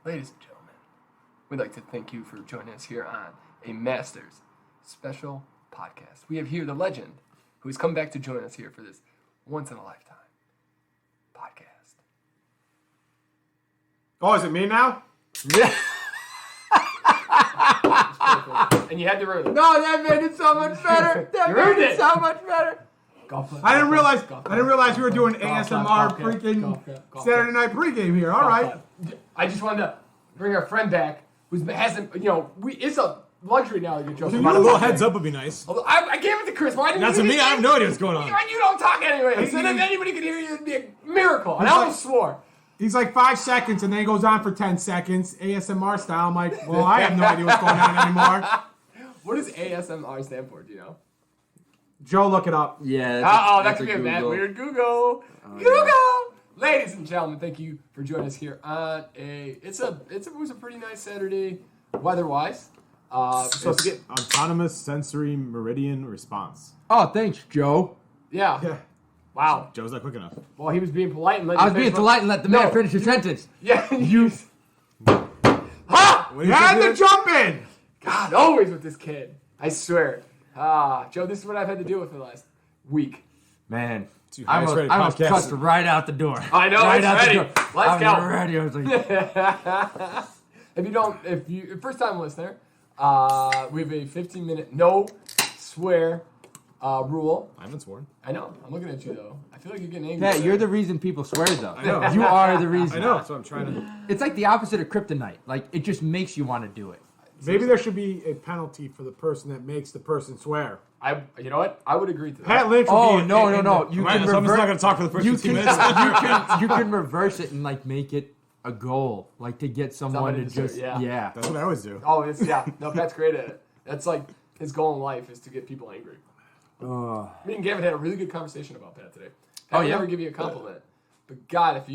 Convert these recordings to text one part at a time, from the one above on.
Ladies and gentlemen, we'd like to thank you for joining us here on a Masters special podcast. We have here the legend who has come back to join us here for this once-in-a-lifetime podcast. Oh, is it me now? Yeah. And you had to ruin it. No, that made it so much better. That made it so much better. I didn't realize we were doing ASMR freaking Saturday night pregame here. All right. I just wanted to bring our friend back who hasn't, it's a luxury now to get Joe. A little heads up would be nice. I gave it to Chris. Why didn't That's me. I have no idea what's going on. You don't talk anyway. He said if anybody could hear you, it'd be a miracle. And I almost swore. He's like 5 seconds, and then he goes on for 10 seconons, ASMR style. I'm like, well, I have no idea what's going on anymore. What does ASMR stand for? Do you know? Joe, look it up. Yeah. That could be a mad weird Google. Google. Ladies and gentlemen, thank you for joining us here on it was a pretty nice Saturday weather-wise. Supposed to get autonomous sensory meridian response. Oh, thanks, Joe. Yeah. Wow. Joe's not quick enough. Well, he was being polite and let I was being polite and let the man finish his sentence. Yeah. You had to jump in. God, always with this kid. I swear. Joe, this is what I've had to deal with for the last week. Man, I was cussed right out the door. I know, right it's out ready. the door. Let's go. I was ready. I was like, if you first time listener, we have a 15-minute no swear rule. I haven't sworn. I know. I'm looking at you though. I feel like you're getting angry. Pat, you're the reason people swear though. I know. You are the reason. I know. That's what I'm trying to. It's like the opposite of kryptonite. Like it just makes you want to do it. Maybe there should be a penalty for the person that makes the person swear. You know what? I would agree to that. Pat Lynch would Oh be no! Someone's You can not reverse. going to talk for the first You 15 can, minutes. you can reverse it and like make it a goal, like to get someone to just yeah. That's what I always do. Oh, no, Pat's great at it. That's like his goal in life is to get people angry. Me and Gavin had a really good conversation about Pat today. Pat would never give you a compliment, but God, if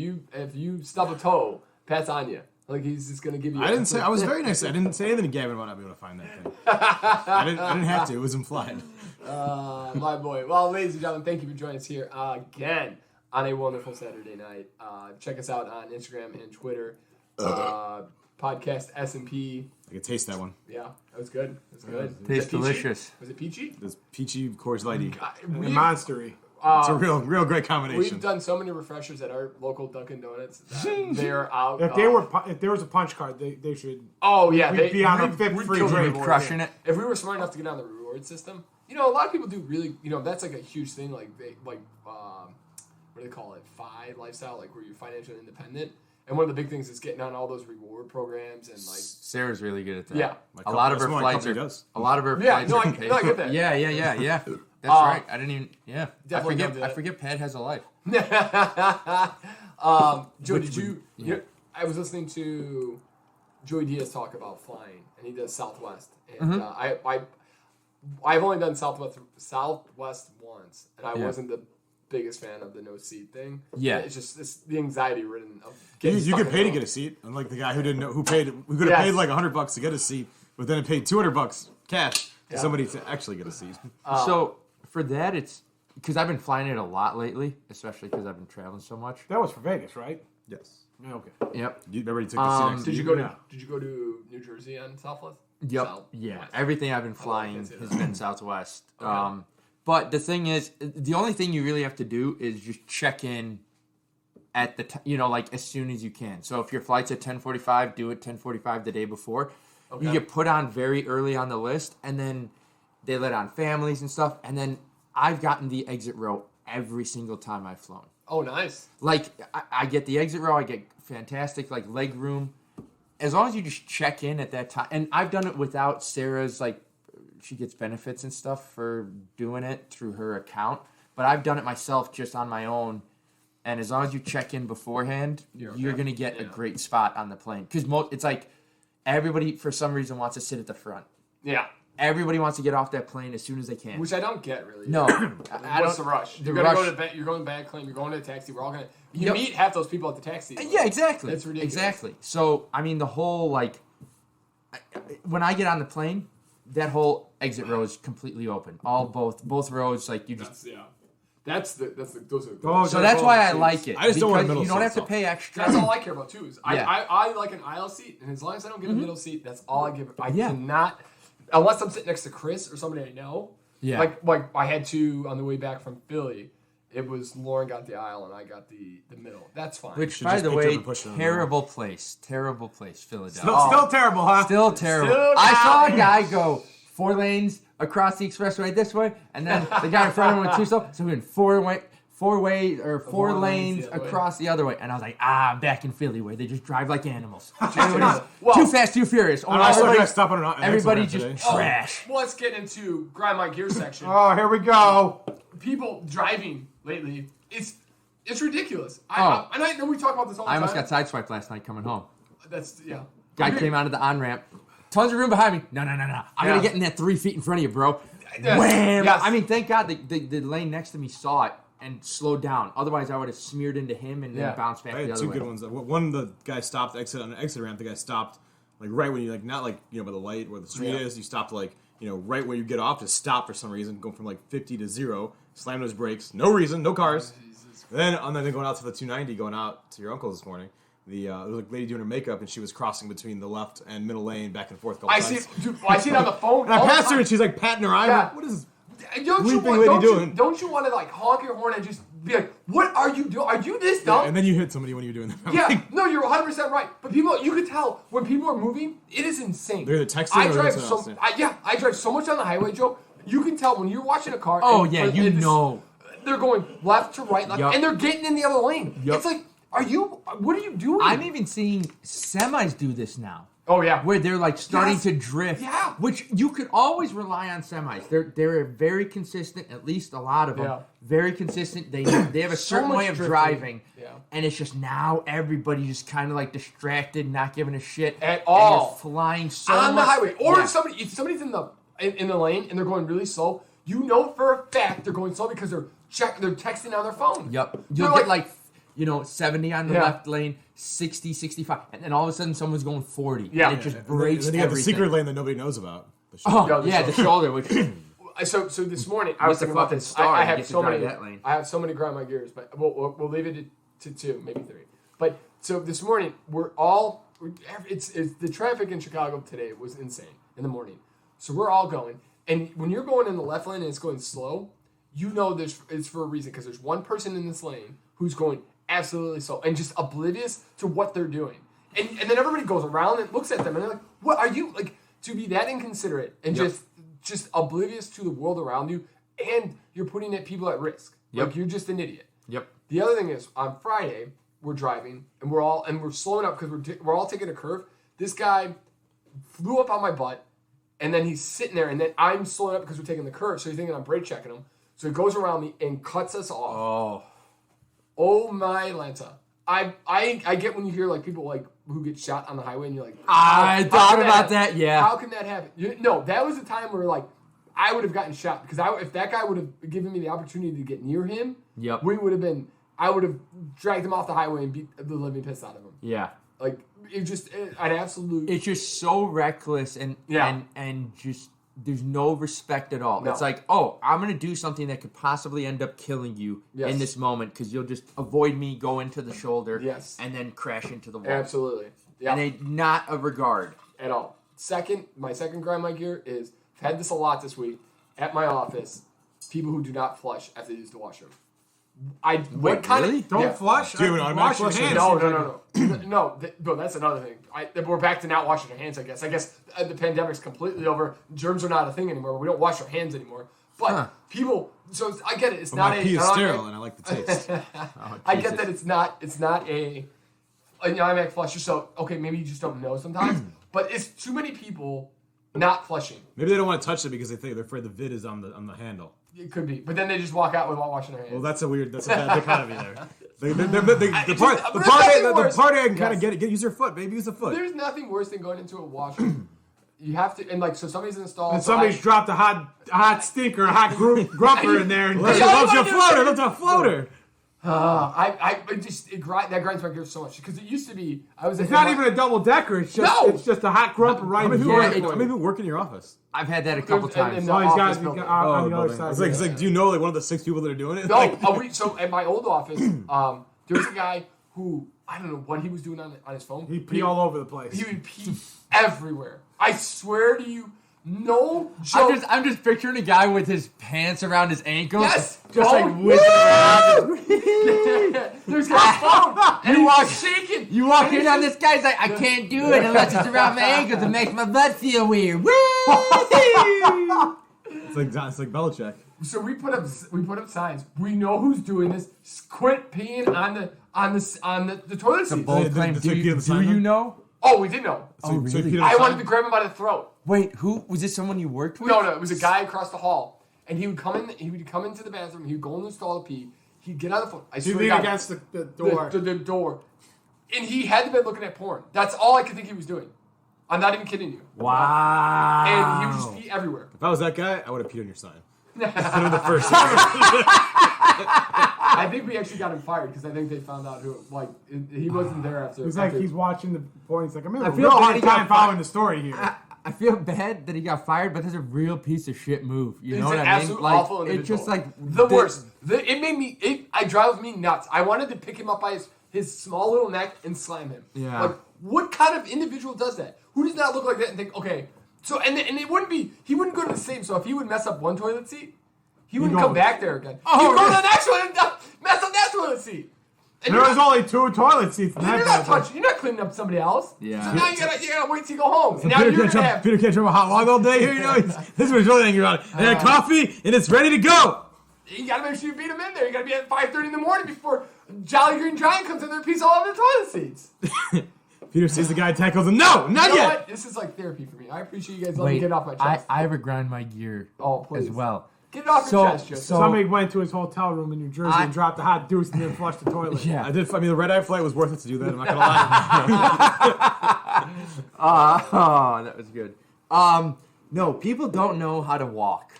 you stub a toe, Pat's on you. Like he's just gonna give you. I was very nice. I didn't say anything to Gavin about not being able to find that thing. I didn't have to. It was implied. My boy. Well, ladies and gentlemen, thank you for joining us here again on a wonderful Saturday night. Check us out on Instagram and Twitter. Podcast S&P. I could taste that one. Yeah, that was good. That was good. Tastes delicious. Was it peachy? This peachy Coors Lighty. monstery. It's a real great combination. We've done so many refreshers at our local Dunkin' Donuts that they're out. If there was a punch card, they should. Oh yeah, we'd be on a fifth we'd free kill drink. them. Crushing it. If we were smart enough to get on the reward system, a lot of people do really. That's like a huge thing. Like what do they call it? FI lifestyle, like where you're financially independent. And one of the big things is getting on all those reward programs and like. Sarah's really good at that. Yeah, a lot of her flights are. A lot of her flights are paid. I get that. Yeah. That's right. I didn't even. Yeah. Definitely I forget Pat has a life. Joe, did you? I was listening to Joey Diaz talk about flying, and he does Southwest, and I've only done Southwest once, and I wasn't the biggest fan of the no seat thing. Yeah, it's the anxiety ridden of You getting. get paid to get a seat, unlike the guy who didn't know who could have paid like $100 to get a seat, but then it paid $200 cash to somebody to actually get a seat. So for that, it's because I've been flying it a lot lately, especially because I've been traveling so much. That was for Vegas, right? Yes. Yeah, okay. Yep. You already took the seat next to Did you. you go to New Jersey on Southwest? Yep. Southwest. Yeah. Everything I've been flying fancy has that. been Southwest. Okay. But the thing is, the only thing you really have to do is just check in at the like as soon as you can. So if your flight's at 10:45, do it 10:45 the day before. Okay. You get put on very early on the list, and then they let on families and stuff. And then I've gotten the exit row every single time I've flown. Oh, nice. Like I get the exit row, I get fantastic like leg room. As long as you just check in at that time, and I've done it without Sarah's like. She gets benefits and stuff for doing it through her account. But I've done it myself just on my own. And as long as you check in beforehand, you're going to get a great spot on the plane. Because it's like everybody, for some reason, wants to sit at the front. Yeah. Everybody wants to get off that plane as soon as they can. Which I don't get, really. No. What's the rush? You're going to bag claim. You're going to a taxi. We're all going to... You meet half those people at the taxi. Yeah, exactly. That's ridiculous. Exactly. So, I mean, the whole, like... When I get on the plane... That whole exit row is completely open. Both rows, like you just. Those are. Oh, So that's why I like it. I just don't want a because middle you don't have seat, to pay extra. That's all I care about too. Is Yeah. I like an aisle seat, and as long as I don't get a middle seat, that's all I give. I Yeah. cannot, unless I'm sitting next to Chris or somebody I know. Yeah. Like I had to on the way back from Philly. It was Lauren got the aisle and I got the middle. That's fine. Which, Should by just the picture way, him pushing on the terrible place, Philadelphia. Still terrible, huh? Still terrible. Still I saw a bad. guy go 4 lanes across the expressway this way, and then the guy in front of him went 2 slow. So we went 4 4 lanes lanes the other way. across the other way. And I was like, I'm back in Philly where they just drive like animals. Well, Too fast, too furious. And I saw Everybody- guys stop on an everybody exit just ramp today. trash. Well, let's get into grind my gear section. Oh, here we go. People driving lately, it's ridiculous. Oh. And I know we talk about this all the I time. almost got sideswiped last night coming home. That's yeah. Guy came out of the on-ramp. Tons of room behind me. No. I'm Yeah. going to get in that 3 feet in front of you, bro. Yes. Wham! Yes. I mean, thank God the lane next to me saw it and slowed down. Otherwise, I would have smeared into him and then Yeah. bounced back I the had other two way. good ones. One, the guy stopped on the exit ramp. The guy stopped like right when you not by the light where the street Yeah. is. You stopped right where you get off. Just stop for some reason, going from 50 to 0. Slammed his brakes. No reason. No cars. Then going out to the 290, going out to your uncle's this morning. There was a lady doing her makeup, and she was crossing between the left and middle lane, back and forth. I see it on the phone. And I all the passed her, time. and she's like patting her eye. Yeah. Like, what is this? Don't you Weeping lady doing? Don't you want to honk your horn and just be like, "What are you doing? Are you this dumb?" And then you hit somebody when you're doing that. Yeah, no, you're 100% right. But people, you could tell when people are moving, it is insane. They're either texting I or drive doing so, something I drive so much on the highway, Joe. You can tell when you're watching a car. Oh, and- yeah, and you it's- know. They're going left to right, Yup. and they're getting in the other lane. Yup. It's like, what are you doing? I'm even seeing semis do this now. Oh yeah, Where they're starting Yes. to drift. Yeah. Which you could always rely on semis. They're very consistent, at least a lot of them. Yeah. Very consistent. They have a So certain much way of drifting. driving. Yeah. And it's just now everybody just kind of distracted, not giving a shit. At and all. you're flying so on the much. highway, or Yeah. if somebody's in the lane and they're going really slow, you know for a fact they're going slow because they're texting on their phone. Yep. They're You'll get 70 on the Yeah. left lane, 60, 65, and then all of a sudden someone's going 40. Yeah. And it just And breaks then you have the everything. secret lane that nobody knows about. Oh, Yeah, the yeah, the shoulder. shoulder, which So this morning I was Mr. thinking about fucking this. Star, I you have get to so drive many. that lane. I have so many grind my gears, but we'll leave it to 2, maybe 3. But so this morning it's the traffic in Chicago today was insane in the morning. So we're all going, and when you're going in the left lane and it's going slow, you know it's for a reason because there's one person in this lane who's going absolutely slow and just oblivious to what they're doing, and then everybody goes around and looks at them and they're like, "What are you like to be that inconsiderate and Yep. just oblivious to the world around you, and you're putting people at risk. Yep. Like you're just an idiot." Yep. The other thing is on Friday we're driving and we're slowing up because we're all taking a curve. This guy flew up on my butt, and then he's sitting there, and then I'm slowing up because we're taking the curve. So he's thinking I'm brake checking him. So he goes around me and cuts us off. Oh my Lanta. I get when you hear people who get shot on the highway and you're like, I how thought can about that, yeah. How can that happen? No, that was a time where I would have gotten shot because if that guy would have given me the opportunity to get near him, Yep. I would have dragged him off the highway and beat the living piss out of him. Yeah. An absolute. It's just so reckless and just there's no respect at all. No. It's like, oh, I'm going to do something that could possibly end up killing you Yes. in this moment because you'll just avoid me, go into the shoulder, Yes. and then crash into the wall. Absolutely. Yeah. And not a regard. At all. My second grind my gear is I've had this a lot this week at my office. People who do not flush after they use the washroom. Really? Don't flush. Do you have an automatic Wash your flush? hands. No. No, that's another thing. We're back to not washing our hands, I guess. The pandemic's completely over. Germs are not a thing anymore. We don't wash our hands anymore. But people, so I get it. It's But not my a. pee is sterile, and I like the taste. I get that it's not an automatic flusher. So okay, maybe you just don't know sometimes. But it's too many people not flushing. Maybe they don't want to touch it because they're afraid the vid is on the handle. It could be, but then they just walk out without washing their hands. Well, that's a bad dichotomy there. The part I can kind of get use your foot, baby, use the foot. There's nothing worse than going into a washroom. You have to, and so somebody's installed. And somebody's dropped a hot stinker, a hot grumper in there. And Well, Yeah, that's I a wanna floater. do- That's a floater. That grinds my gears so much because it used to be It's not even a double decker. It's just a hot grump right How many here. people work in your office? I've had that a couple times. Oh, he's got on the other side. It's like, do you know like one of the 6 people that are doing it? No, so at my old office, there was a guy who I don't know what he was doing on his phone. He'd pee all over the place. He would pee everywhere. I swear to you, no joke. I'm just picturing a guy with his pants around his ankles. Yes, just like whipping around. There's his phone, and he's shaking. You walk in on this guy's like, I can't do it unless it's around my ankles. It makes my butt feel weird. It's like Belichick. So we put up signs. We know who's doing this. Quit peeing on the toilet seat. Bold claim. Do you know? Oh, we did know. Really? I wanted to grab him by the throat. Wait, who was this? Someone you worked with? No, it was a guy across the hall, and he would come in. He would come into the bathroom. He would go in the stall to pee. He'd get on the phone. He'd lean against the door. The door, and he had to be looking at porn. That's all I could think he was doing. I'm not even kidding you. Wow. And he would just pee everywhere. If I was that guy, I would have peed on your sign. Instead of the first. I think we actually got him fired because I think they found out who, he wasn't there after. He's like, he's watching the porn. He's like, I'm having a feel real bad hard he got time following the story here. I feel bad that he got fired, but that's a real piece of shit move. You know It's what an I mean? absolute Like, awful individual. it's just like the worst. It drives me nuts. I wanted to pick him up by his small little neck and slam him. Yeah. Like, what kind of individual does that? Who does not look like that and think, okay, so and it wouldn't be. He wouldn't go to the same. So if he would mess up one toilet seat, he wouldn't come back there again. He would go to the next one and mess up that toilet seat. And There was only 2 toilet seats in you're that not you're not cleaning up somebody else. Yeah. So now you gotta wait till you go home. And now you're gonna have. Peter can't drink a hot log all day here, you know? This is what he's really angry about. And coffee, and it's ready to go. You gotta make sure you beat him in there. You gotta be at 5:30 in the morning before Jolly Green Giant comes in there and pees all over the toilet seats. Peter sees the guy, tackles him. No, not You know yet. what? This is like therapy for me. I appreciate you guys letting me get it off my chest. I ever grind my gear Please. as well. Get it off your chest, Joe. Somebody went to his hotel room in New Jersey and dropped a hot deuce and then flushed the toilet. Yeah. I mean, the red-eye flight was worth it to do that. I'm not going to lie. Oh, that was good. No, people don't know how to walk.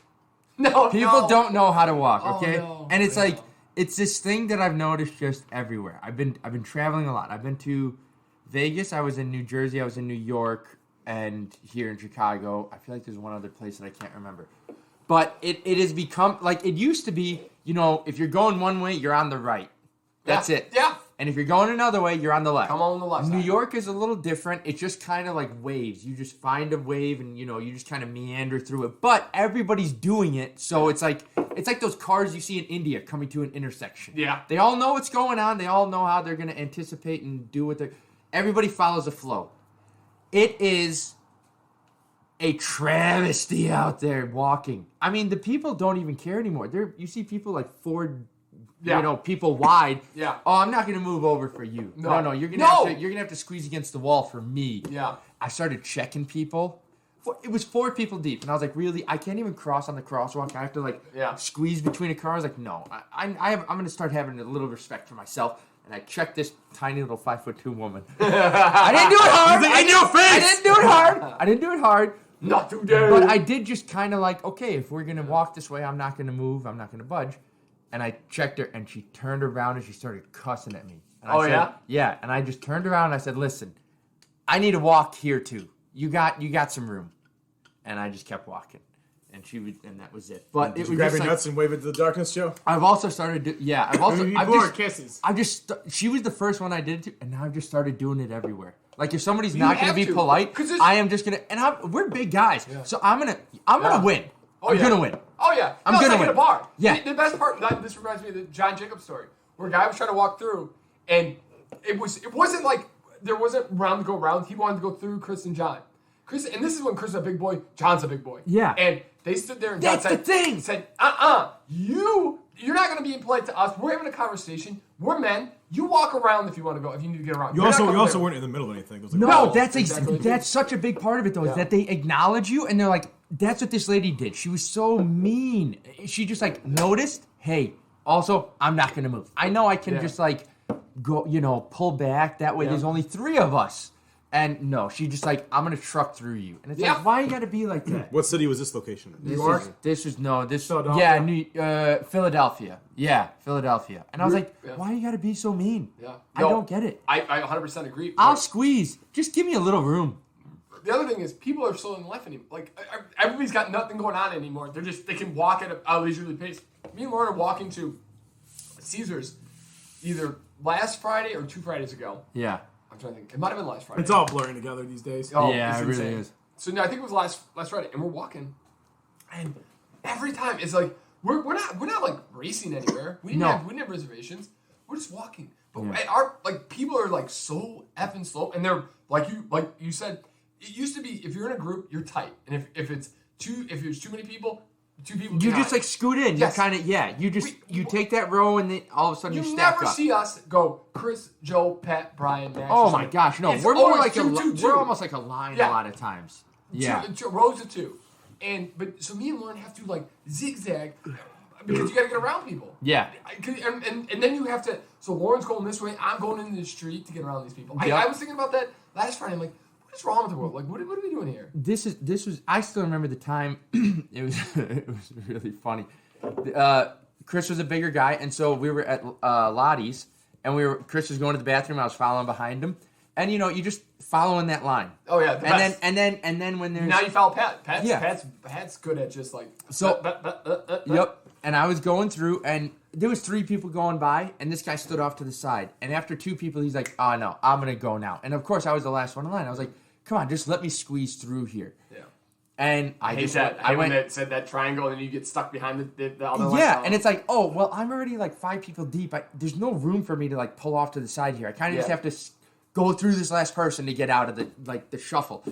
People don't know how to walk, okay? And it's like it's this thing that I've noticed just everywhere. I've been traveling a lot. I've been to Vegas, I was in New Jersey, I was in New York, and here in Chicago. I feel like there's one other place that I can't remember. But it has become like it used to be, if you're going one way, you're on the right. That's it. Yeah. And if you're going another way, you're on the left. Come on the left New side. York is a little different. It's just kind of like waves. You just find a wave and you just kind of meander through it. But everybody's doing it, so it's like those cars you see in India coming to an intersection. Yeah. They all know what's going on. They all know how they're going to anticipate and do what they're. Everybody follows a flow. It is a travesty out there walking. I mean, the people don't even care anymore. You see people like Ford. People wide. Yeah. Oh, I'm not going to move over for you. No. You're gonna have to squeeze against the wall for me. Yeah. I started checking people. It was 4 people deep, and I was like, really? I can't even cross on the crosswalk. I have to squeeze between a car. I was like, no. I'm going to start having a little respect for myself. And I checked this tiny little 5'2" woman. I didn't do it hard. In your face. I didn't do it hard. I didn't do it hard. Not today. But I did just kind of like, okay, if we're going to walk this way, I'm not going to move. I'm not going to budge. And I checked her, and she turned around, and she started cussing at me. And I said, yeah? Yeah, and I just turned around, and I said, listen, I need to walk here, too. You got some room. And I just kept walking. And that was it. But Did it you was grab just your nuts and wave into the darkness, Joe? I've also started Kisses. she was the first one I did it to, and now I've just started doing it everywhere. Like if somebody's not going to be have to, polite, 'cause I am just going to, and we're big guys, so I'm going to win. I'm going to win. Oh yeah, I'm gonna like win. in a bar. Yeah. The best part. This reminds me of the John Jacobs story, where a guy was trying to walk through, and it wasn't like there wasn't round to go round. He wanted to go through Chris and John. And this is when Chris is a big boy, John's a big boy. Yeah. And they stood there and That's John the thing. said, you're not going to be impolite to us. We're having a conversation. We're men. You walk around if you want to go. If you need to get around. You also weren't in the middle of anything. It was like, No, No, that's exactly. that's such a big part of it, though, is that they acknowledge you, and they're like, that's what this lady did. She was so mean. She just, noticed, hey, also, I'm not going to move. I know I can just, go, pull back. That way there's only 3 of us. And no, she just like, I'm going to truck through you. And it's Yeah. like, why you got to be like that? What city was this location in? This was Philadelphia? Philadelphia. Yeah, Philadelphia. And I was like, Yeah. why you got to be so mean? Yeah. I No, don't get it. I 100% agree. I'll Like, squeeze. Just give me a little room. the other thing is people are slow in life anymore. Like everybody's got nothing going on anymore. They can walk at a leisurely pace. Me and Lauren are walking to Caesars either last Friday or 2 Fridays ago. Yeah. I'm trying to think. It might have been last Friday. It's all blurring together these days. Oh, Yeah, it's it really insane. is. So no, I think it was last Friday, and we're walking, and every time it's like we're not like racing anywhere. We didn't have reservations. We're just walking. But our people are like so effing slow, and they're like you said. It used to be if you're in a group, you're tight, and if there's too many people, 2 people. You behind. just like scoot in. Yes. You kind of you take that row and then all of a sudden you You stack never up. see us go Chris, Joe, Pat, Brian, Max. Oh or my something. gosh, no! It's We're more always like two. we're almost like a line Yeah. a lot of times. Yeah. Two rows of 2, so me and Lauren have to like zigzag because you got to get around people. Yeah. And then you have to. So Lauren's going this way. I'm going into the street to get around these people. Yep. I was thinking about that last Friday. I'm like, what is wrong with the world? Like, what are we doing here? This was. I still remember the time. It was really funny. Chris was a bigger guy, and so we were at Lottie's, and Chris was going to the bathroom. I was following behind him, and you just following that line. Oh yeah, the best. And then when there's Now you follow Pat. Yeah. Pat's good at just like Yep. And I was going through, and there was 3 people going by, and this guy stood off to the side. And after 2 people, he's like, "Oh no, I'm gonna go now." And of course, I was the last one in line. I was like, "Come on, just let me squeeze through here." Yeah. And I hate that. I went. That said that triangle, and then you get stuck behind the other line. Yeah, and it's like, oh well, I'm already like 5 people deep. There's no room for me to like pull off to the side here. I kind of just have to go through this last person to get out of the shuffle.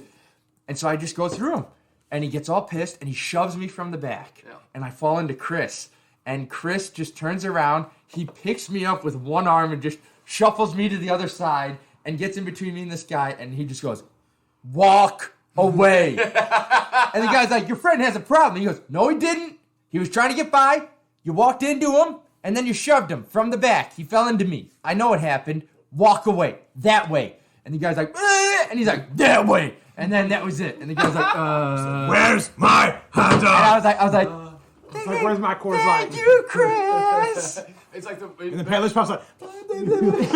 And so I just go through him, and he gets all pissed, and he shoves me from the back, and I fall into Chris. And Chris just turns around. He picks me up with one arm and just shuffles me to the other side and gets in between me and this guy. And he just goes, "Walk away." And the guy's like, "Your friend has a problem." He goes, "No, he didn't. He was trying to get by. You walked into him, and then you shoved him from the back. He fell into me. I know what happened. Walk away. That way." And the guy's like, and he's like, "That way." And then that was it. And the guy's like, Where's my hot And dog? I was like, It's like, where's my Coors Light? "Thank you, Chris." It's like And the Pat Lynch pops like,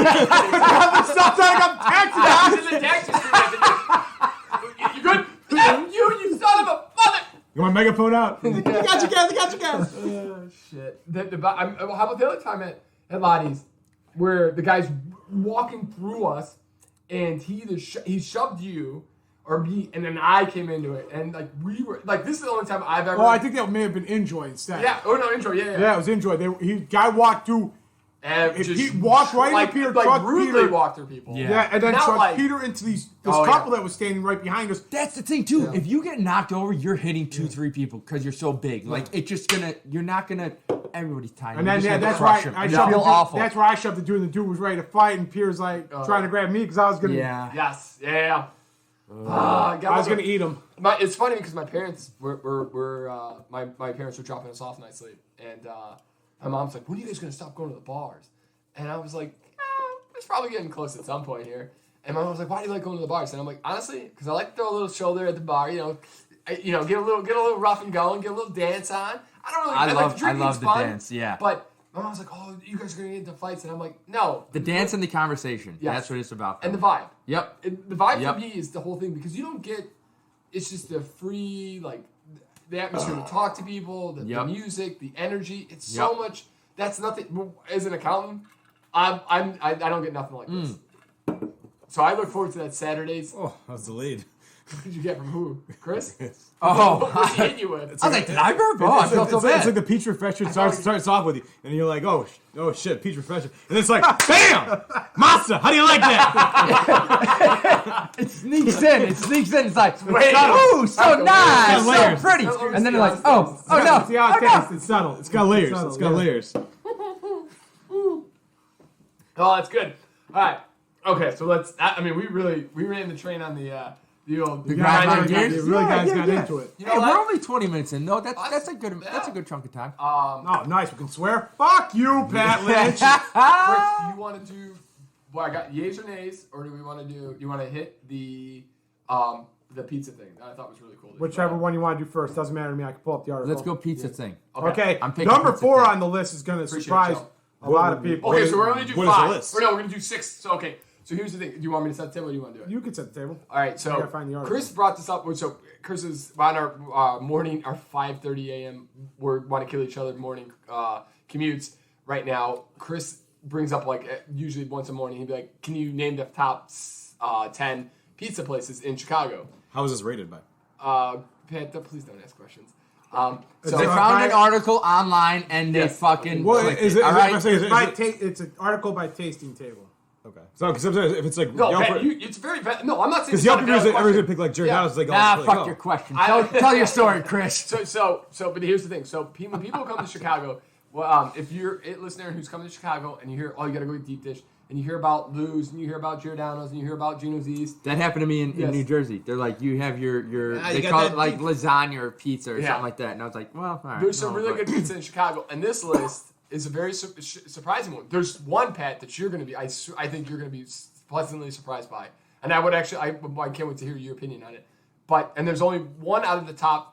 Stop saying I'm taxi. I was in the taxi street. You good? Yeah, you son of a mother. "You want my megaphone out?" I got you guys. Oh shit! How about the other time at Lottie's, where the guy's walking through us, and he shoved you or me, and then I came into it, and like we were like, this is the only time I've ever. Oh, I think that may have been Enjoy instead. Yeah. Oh no, intro. Yeah. Yeah, it was Enjoy. Guy walked through. And If just he walked right into Peter, like trucked rudely Peter. walked through people. Yeah. Yeah, and then Not trucked like- Peter into this Oh, couple yeah. that was standing right behind us. That's the thing too. Yeah. If you get knocked over, you're hitting 2-3 people because you're so big. Like it's just you're not gonna. Everybody's tiny. And then You're just gonna that's crush why him. I You shoved feel the dude. awful. That's why I shoved the dude, and the dude was ready to fight, and Peter's like trying to grab me because I was gonna. Yeah. Yes. Yeah. I was gonna eat him. It's funny because my parents my parents were dropping us off nicely, and my mom's like, "When are you guys gonna stop going to the bars?" And I was like, "It's probably getting close at some point here." And my mom was like, "Why do you like going to the bars?" And I'm like, "Honestly, because I like to throw a little shoulder at the bar, get a little rough and going, get a little dance on. I don't really. I love the dance. Yeah. But my mom's like, "Oh, you guys are gonna get into fights," and I'm like, "No." The dance and the conversation. Yes. That's what it's about. And the vibe. Yep. The vibe Yep. for me is the whole thing because you don't get. It's just the free the atmosphere to talk to people, the music, the energy. It's so much. That's nothing. As an accountant, I don't get nothing like this. So I look forward to that Saturdays. Oh, I was delayed. What did you get from who? Chris? Oh, What was he hitting you with? I was like, did I burp? Oh, I felt so It's bad. like the peach refresher starts off with you, and you're like, oh shit, peach refresher, and it's like, bam, Masa, how do you like that? It sneaks in. It's like, Wait. ooh, so nice, so layers. pretty. And then you're like, oh no. See how it tastes? It's subtle. It's got layers. subtle, It's got yeah. layers. Oh, that's good. All right. Okay, so we ran the train on the old The grinding grinding gears? The really guys got yeah. into it. You Hey, know we're what? only 20 minutes in. No, that's a good chunk of time. Oh, nice. We can swear. Fuck you, Pat Lynch. Chris, do you want to do Well, I got yays or nays, or do we want to do? Do you want to hit the pizza thing that I thought was really cool? Whichever one you want to do first. Doesn't matter to me. I can pull up the article. Let's go pizza thing. Okay. I'm picking Number pizza 4 thing. on the list is going to Appreciate surprise it, a lot of people. Okay, so we're only do what is the 5. list? Or no, we're gonna do 6. So okay. So here's the thing. Do you want me to set the table, or do you want to do it? You can set the table. All right. I So gotta find the article. Chris brought this up. So Chris is on our morning, our 5:30 a.m. We want to kill each other morning commutes right now. Chris brings up usually once a morning. He'd be like, "Can you name the top 10 pizza places in Chicago?" How is this rated by? Pat, please don't ask questions. So they found an article online and they fucking. What clicked is it. it? All right. It's an article by Tasting Table. Okay. So because sometimes if it's like No, Yelp, Pat, it's very bad. No, I'm not saying because it's Yelp not a reviews, valid everyone's question. gonna pick like Jerry Yeah. Donald's like, Nah, like, fuck oh. your question. Tell your story, Chris. But here's the thing. So when people come to Chicago, well, if you're a listener who's coming to Chicago and you hear, oh, you got to go eat deep dish, and you hear about Lou's, and you hear about Giordano's, and you hear about Gino's East. That happened to me in Yes. New Jersey. They're like, you have your you they got call that it like deep- lasagna or pizza or Yeah. something like that. And I was like, well, all right. There's some no, really but- good pizza in Chicago, and this list is a very surprising one. There's one, Pat, that you're going to be, I think you're going to be pleasantly surprised by, and I would actually, I can't wait to hear your opinion on it. And there's only one out of the top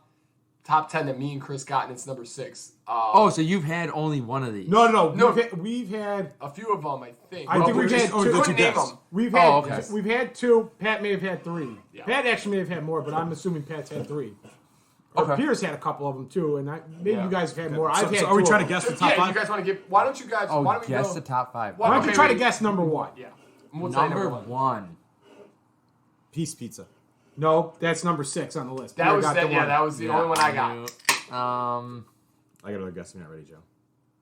10 that me and Chris got, and it's number 6. So you've had only one of these? No. No. We've had A few of them, I think. I think we've had two. two Couldn't name guests. them. we've had okay. we've had 2. Pat may have had 3. Yeah. Pat actually may have had more, but I'm assuming Pat's had 3. Okay. Pierce had a couple of them too, and maybe Yeah. you guys have had more. So, I've had. so are we 2 trying of to them. guess the top Yeah, 5? you guys want to give? Why don't you guys? Oh, why don't we guess go? the top 5. Why don't you Okay, try to wait. guess number 1? Yeah. We'll say Number one. 1. Piece pizza. No, that's number 6 on the list. That Pierre was got that. the Yeah, one. that was the only one I got. I got another guess. I'm not ready, Joe.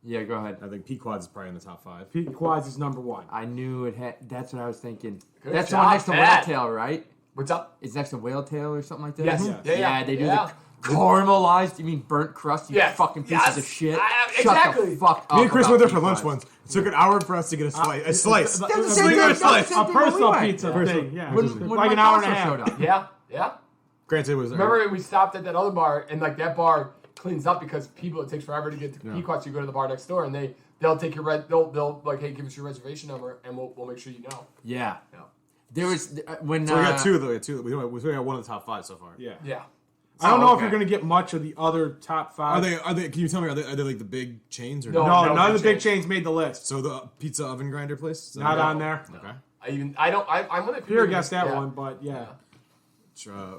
Yeah, go ahead. I think Pequod's is probably in the top 5. Pete Quads is number 1. I knew it had. That's what I was thinking. Good That's the job, one next to Whale Pat. Tail, right? What's up? It's next to Whale Tail or something like that. Yes. Mhm. Yeah. They do Yeah. the caramelized. You mean burnt crust? You Yes. fucking pieces Yes. of shit. Exactly. Shut the fuck up. Me and Chris about went there for lunch Pequod's. once. It took an hour for us to get a slice. A slice. That's the a same regular thing- slice. that's the A same thing when we personal went. pizza Yeah. thing. Yeah, When, just when like Mike an hour and a also half. showed up. Yeah. Granted, it was Remember we stopped at that other bar, and that bar cleans up because it takes forever to get to Pequot's. You go to the bar next door, and they'll take your they'll like, hey, give us your reservation number, and we'll make sure you know. Yeah. Yeah. There was when So we got 2 though. We got 2. We got one of the top 5 so far. Yeah. Yeah. I don't know if okay. you're going to get much of the other top 5. Are they? Can you tell me? Are they like the big chains or No. No, no none of the big big chains made the list. So the pizza oven grinder place? Is that Not right? on there. Okay. I'm gonna Pierre guessed that yeah. one, but yeah.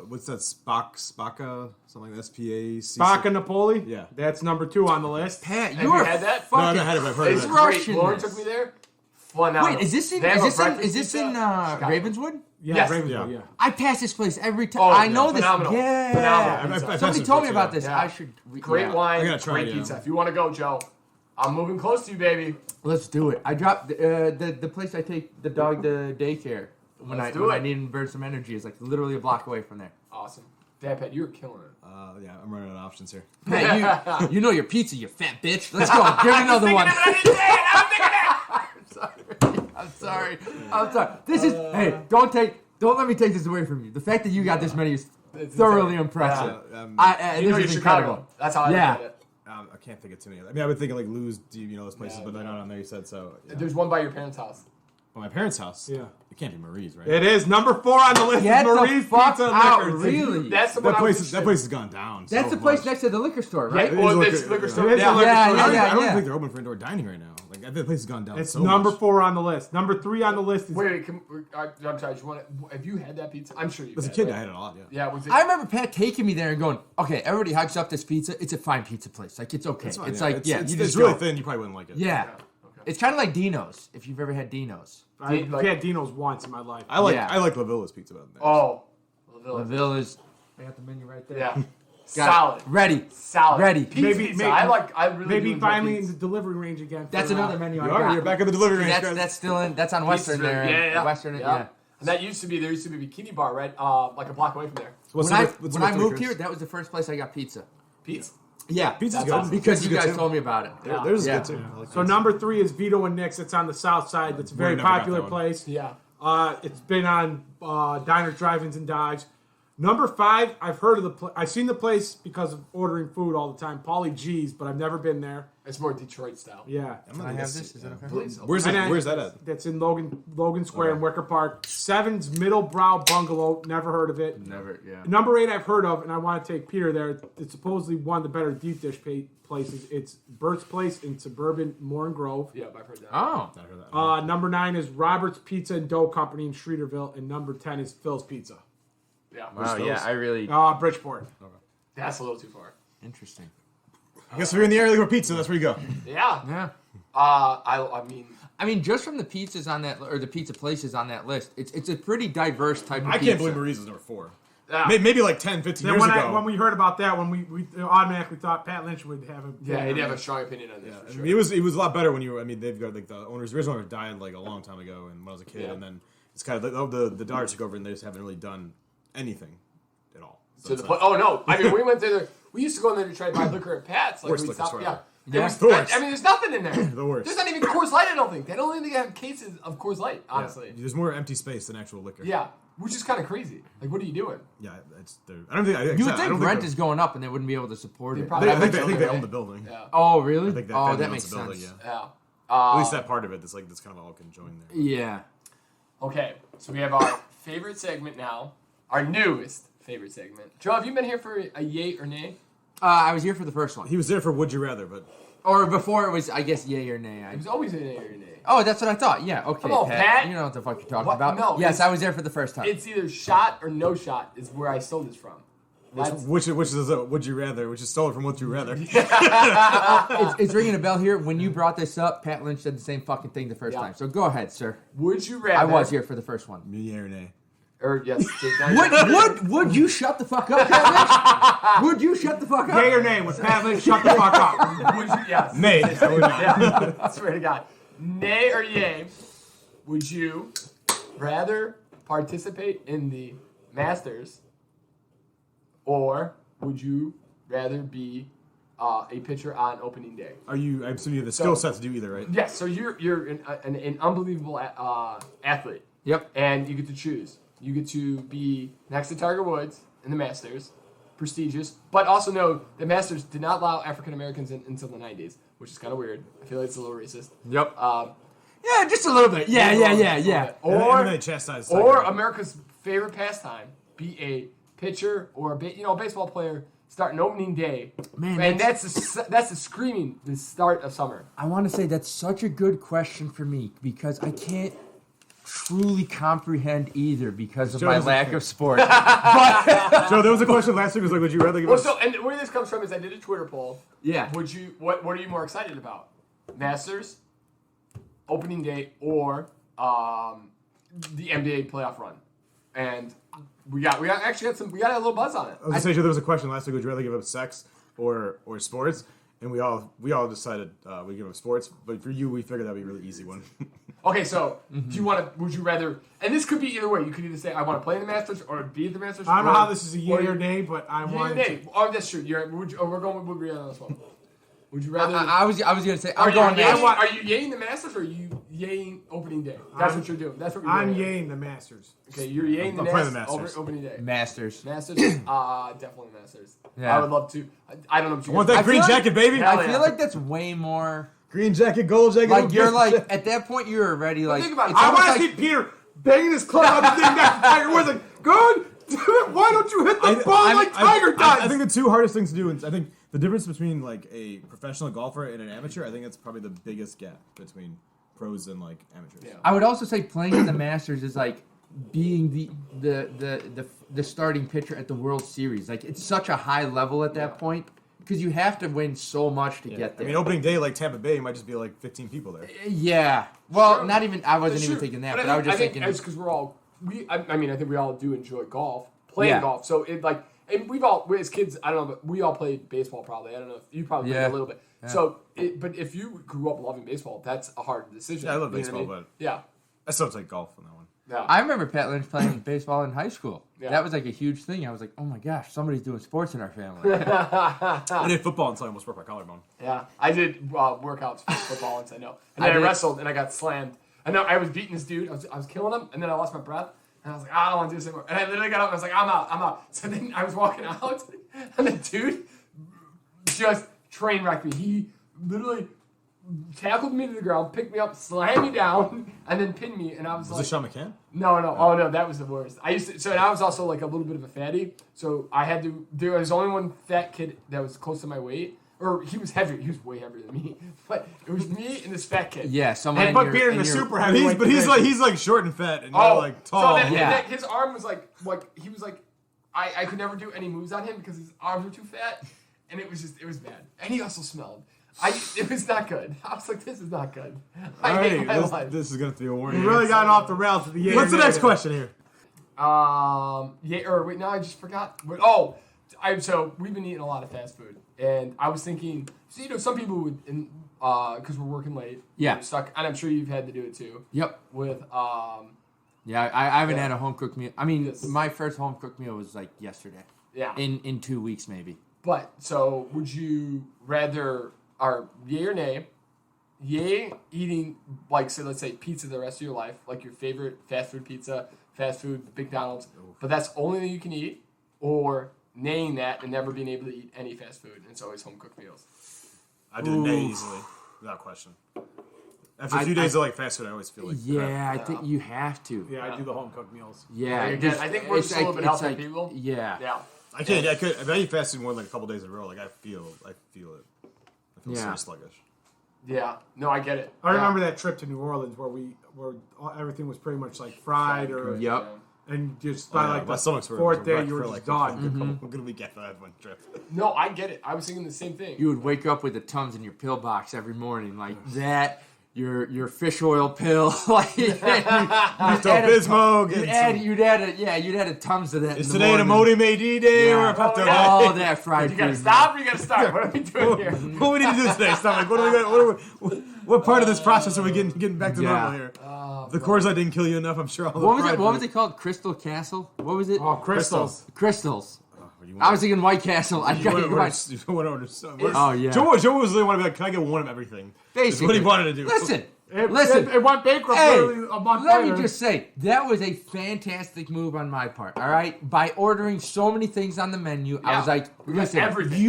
What's that? Spaka? Something like that? SPAC? Baca Napoli? Yeah. That's number 2 on the list. Pat, Have you you are had that? No, I fucking. haven't had it, but I've heard It's of it. Right. great. Russian Lauren this. took me there. Phenomenal. Wait, is this in They have a is breakfast this in pizza. Chicago. Ravenswood? Yeah, Yes. Ravenswood, Yeah. yeah. I pass this place every time. Oh, I yeah. know this. Phenomenal. Yeah. Phenomenal. I passed Somebody it told me too. about this. Yeah. I should. Great yeah. wine, I gotta try great it, pizza. yeah. If you want to go, Joe, I'm moving close to you, baby. Let's do it. I dropped the place I take the dog to daycare when Let's I do it. need to burn some energy is like literally a block away from there. Awesome. Damn, Pat, you're killing it. Yeah, I'm running out of options here. Pat, you know your pizza, you fat bitch. Let's go. Give me another one. I'm sorry. This is don't let me take this away from you. The fact that you got this many is thoroughly impressive. You know This you're is Chicago. incredible. That's how I Yeah. look at it. I can't think of too many. I mean, I would think of like Lou's, those places, Yeah, but they're no. not on there. You said so. Yeah. There's one by your parents' house. But my parents' house. Yeah. It can't be Marie's, right? It is number 4 on the list. Get is the Marie's fuck Pizza and out, Liquors. really? That's the That one place. I was That place has gone down. That's so the place much. next to the liquor store, Yeah, right? It well, is this liquor store. It is Yeah. a liquor Yeah, store. yeah, I don't yeah. even think they're open for indoor dining right now. Like that place has gone down It's so number much. 4 on the list. Number 3 on the list is Wait, I'm sorry. Have you had that pizza? I'm sure you. As a kid, I had it a lot. Yeah. Yeah, was it? I remember Pat taking me there and going, "Okay, everybody hypes up this pizza. It's a fine pizza place. Like it's okay. It's fine, It's yeah. like you it's just really go. thin. You probably wouldn't like it. Yeah, Okay. it's kind of like Dino's. If you've ever had Dino's, I've like- had Dino's once in my life. I like Yeah. La Villa's pizza better than that. Oh, LaVille is. I got the menu right there. yeah. Got it. Solid. Ready. Solid. Ready. Pizza, Maybe- pizza. maybe- I really Maybe do enjoy finally in pizza. the delivery range again. That's for, another menu. You I are. got. You're back at the delivery range. That's guys. that's still in. That's on Western there. Yeah. Western. Yeah. And there used to be a bikini bar, right? Like a block away from there. What's When I number- what's when I number moved 3, here, Chris? that was the first place I got pizza. Pizza. Yeah, Pizza's That's good. awesome. because Pizza's you good guys too. told me about it. Yeah. Theirs is Yeah. good too. I like So theirs. number 3 is Vito and Nick's. It's on the south side. That's a very never got popular that one. place. Yeah. It's been on diners, drive-ins, and dives. Number 5, I've heard of I've seen the place because of ordering food all the time. Paulie G's, but I've never been there. It's more Detroit style. Yeah. Can I have this? Is that okay? Please. Where's that at? That's in Logan Square in Wicker Park. 7's Middlebrow Bungalow. Never heard of it. Never, yeah. Number 8 I've heard of, and I want to take Peter there. It's supposedly one of the better deep dish places. It's Bert's Place in suburban Morn Grove. Yeah, I've heard that. Oh. I heard that. Number 9 is Robert's Pizza and Dough Company in Streeterville, and number 10 is Phil's Pizza. Yeah. Wow, yeah, I really... Bridgeport. That's a little too far. Interesting. I guess if you're in the area for pizza, that's where you go. Yeah. Yeah. I mean, just from the pizzas on that, or the pizza places on that list, it's a pretty diverse type of I pizza. can't believe Marie's was number 4. Yeah. Maybe like 10, 15 Then years ago. when we heard about that, when we automatically thought Pat Lynch would have a Yeah, he'd have a strong opinion on this for I sure. mean, it was a lot better when you were. I mean, they've got like the original owner died like a long time ago, and when I was a kid, Yeah. and then it's kind of like the daughters took over, and they just haven't really done anything at all. To it's the like- point. Oh no! I mean, we went there. We used to go in there to try to buy liquor at Pat's. Like Worst we liquor stopped. store Yeah. ever. There was, The worst. I mean, there's nothing in there. The worst. There's not even Coors Light. I don't think they don't even have cases of Coors Light. Honestly. Yeah. There's more empty space than actual liquor. Yeah, which is kind of crazy. Like, what are you doing? Yeah, I don't think. You would think rent is going up and they wouldn't be able to support They it. probably- I think they Okay. own the building. Yeah. Oh, really? I think that oh, family that owns makes the building, sense. Yeah. At least that part of it. That's kind of all conjoined there. Yeah. Okay, so we have our favorite segment now. Our newest favorite segment. Joe, have you been here for a yay or nay? I was here for the first one. He was there for Would You Rather, but Or before it was, I guess, yay or nay. It was always a yay or nay. Oh, that's what I thought. Yeah, okay, Come on, Pat. You know what the fuck you're talking What? about. No, yes, it's- I was there for the first time. It's either shot or no shot is where I stole this from. That's, which is a Would You Rather, which is stolen from Would You Rather. It's ringing a bell here. When you brought this up, Pat Lynch said the same fucking thing the first Yeah. time. So go ahead, sir. would you rather? I was here for the first one. Yeah or nay? Or yes. Would you shut the fuck up, Pat Lynch? Would you shut the fuck up? Yay or nay? Was Pat Lynch shut the fuck up? Would you? Yes. Nay. I would not. Yeah. I swear to God. Nay or yay? Would you rather participate in the Masters, or would you rather be a pitcher on opening day? I'm assuming you have the skill set to do either, right? Yes. So you're an unbelievable athlete. Yep. And you get to choose. You get to be next to Tiger Woods in the Masters, prestigious, but also know the Masters did not allow African Americans in until the 90s, which is kind of weird. I feel like it's a little racist. Yep. Yeah, just a little bit. Yeah. And then they chastised Or Tiger. America's favorite pastime, be a pitcher or a baseball player starting opening day. Man, and that's the screaming the start of summer. I want to say that's such a good question for me because I can't truly comprehend either because of Joe my doesn't lack care. of sport. Joe, there was a question last week. Was like, would you rather give Well, us? so and where this comes from is I did a Twitter poll. Yeah. Would you what are you more excited about? Masters, opening day, or the NBA playoff run? And we got a little buzz on it. I was gonna say, Joe, there was a question last week. Would you rather give up sex or sports? And we all decided we give up sports. But for you, we figured that'd be a really easy one. Okay, so do you want to? Would you rather? And this could be either way. You could either say I want to play in the Masters or be at the Masters. I don't know or- how this is a yay or you- nay, but I Yay or want nay? Oh, that's true. We're going with Would you rather on this one. Would you rather? I was gonna say are I'm going. you Masters. are you yaying the Masters or are you yaying opening day? That's what you're doing. That's what we're I'm doing. yaying the Masters. Okay, you're yaying I'm the playing the Masters over Masters. opening day. Masters. Masters, definitely Masters. Yeah. I would love to. I don't know. What you I want guys- that green feel like- jacket, baby. Hell I yeah. feel like that's way more. Green jacket, gold jacket. Like you're shit. like at that point you're already like. think about it. it's I almost want to like- see Peter banging his club on the thing next to Tiger Woods. Like, good. Why don't you hit the ball like Tiger does? I think the two hardest things to do, and I think the difference between like a professional golfer and an amateur, I think that's probably the biggest gap between pros and like amateurs. Yeah. I would also say playing in the Masters is like being the starting pitcher at the World Series. Like it's such a high level at that point because you have to win so much to get I there. mean, opening day like Tampa Bay might just be like 15 people there. Yeah. Well, True. not even. I wasn't That's even true. thinking that, But but I was just think thinking. it's because we're all I mean, I think we all do enjoy golf, playing Yeah. golf. So it like, and as kids, I don't know, but we all played baseball probably. I don't know if you probably played Yeah. a little bit. So, but if you grew up loving baseball, that's a hard decision. Yeah, I love You know what baseball, mean? but yeah, I still take golf on that one. yeah. I remember Pat Lynch playing baseball in high school. Yeah. That was like a huge thing. I was like, oh my gosh, somebody's doing sports in our family. I did football until I almost broke my collarbone. Yeah, I did workouts for football once. I know, and then I did. wrestled and I got slammed. I know I was beating this dude. I was killing him, and then I lost my breath. And I was like, I don't want to do this anymore. And I literally got up and I was like, I'm out. So then I was walking out, and the dude just train wrecked me. He literally tackled me to the ground, picked me up, slammed me down, and then pinned me. And I was like, it Sean McCann? No. Oh no, that was the worst. And I was also like a little bit of a fatty, so I had to. There was only one fat kid that was close to my weight, or he was heavy. He was way heavier than me, but it was me and this fat kid. Yeah, someone. And put Peter in the super But heavyweight. he's like short and fat and you're like tall. So then, Yeah. and then his arm was like he was like, I could never do any moves on him because his arms were too fat, and it was bad. And he also smelled. It was not good. I was like, this is not good. I hate my life. This is gonna be a warning. We really got off the rails at the end. What's the next question here? Wait, no, I just forgot. So we've been eating a lot of fast food, and I was thinking, so some people would, because we're working late, Yeah. we're stuck, and I'm sure you've had to do it too. Yep. With Yeah, I haven't had a home cooked meal. I mean, Yes. my first home cooked meal was like yesterday. yeah. In 2 weeks maybe. But so would you rather yay or nay? Yay eating like, so let's say pizza the rest of your life, like your favorite fast food pizza, fast food McDonald's, but that's only that you can eat, or naying that and never being able to eat any fast food and it's always home cooked meals. I do the nay easily, without question. After a few days of like fast food, I always feel like Yeah, I think you have to. Yeah, I do the home cooked meals. Yeah, Again, I think we're just a little bit healthier people. Yeah. Yeah. I can't. I could. If I eat fast food more than like a couple days in a row, like I feel it. I feel Yeah. so sluggish. Yeah. No, I get it. I remember that trip to New Orleans where everything was pretty much like fried or Yep. and just by like my the stomach's fourth day wrecked you were for, just like, done. A good week after that one trip. No, I get it. I was thinking the same thing. You would wake up with the Tums in your pill box every morning, like that. Your fish oil pill, like Pepto-Bismol. you'd add a Tums to that. Is in the today an morning. Imodium AD day Yeah. or a Pepto? All that fried You gotta food. stop or you gotta start? What are we doing here? What we need to do today? Stop. Like, what part of this process are we getting back to normal here? The Coors didn't kill you enough. I'm sure. All the What was fried it? What food- was it called? Crystal Castle? What was it? Oh, crystals. Crystals. You I was thinking White Castle. I got it right. Oh yeah. Joe was really want to be like, can I get one of everything? Basically, That's what he wanted to do. Listen, It went bankrupt Hey, literally a month let later. me just say that was a fantastic move on my part. All right, by ordering so many things on the menu, I was like, We got listen, everything.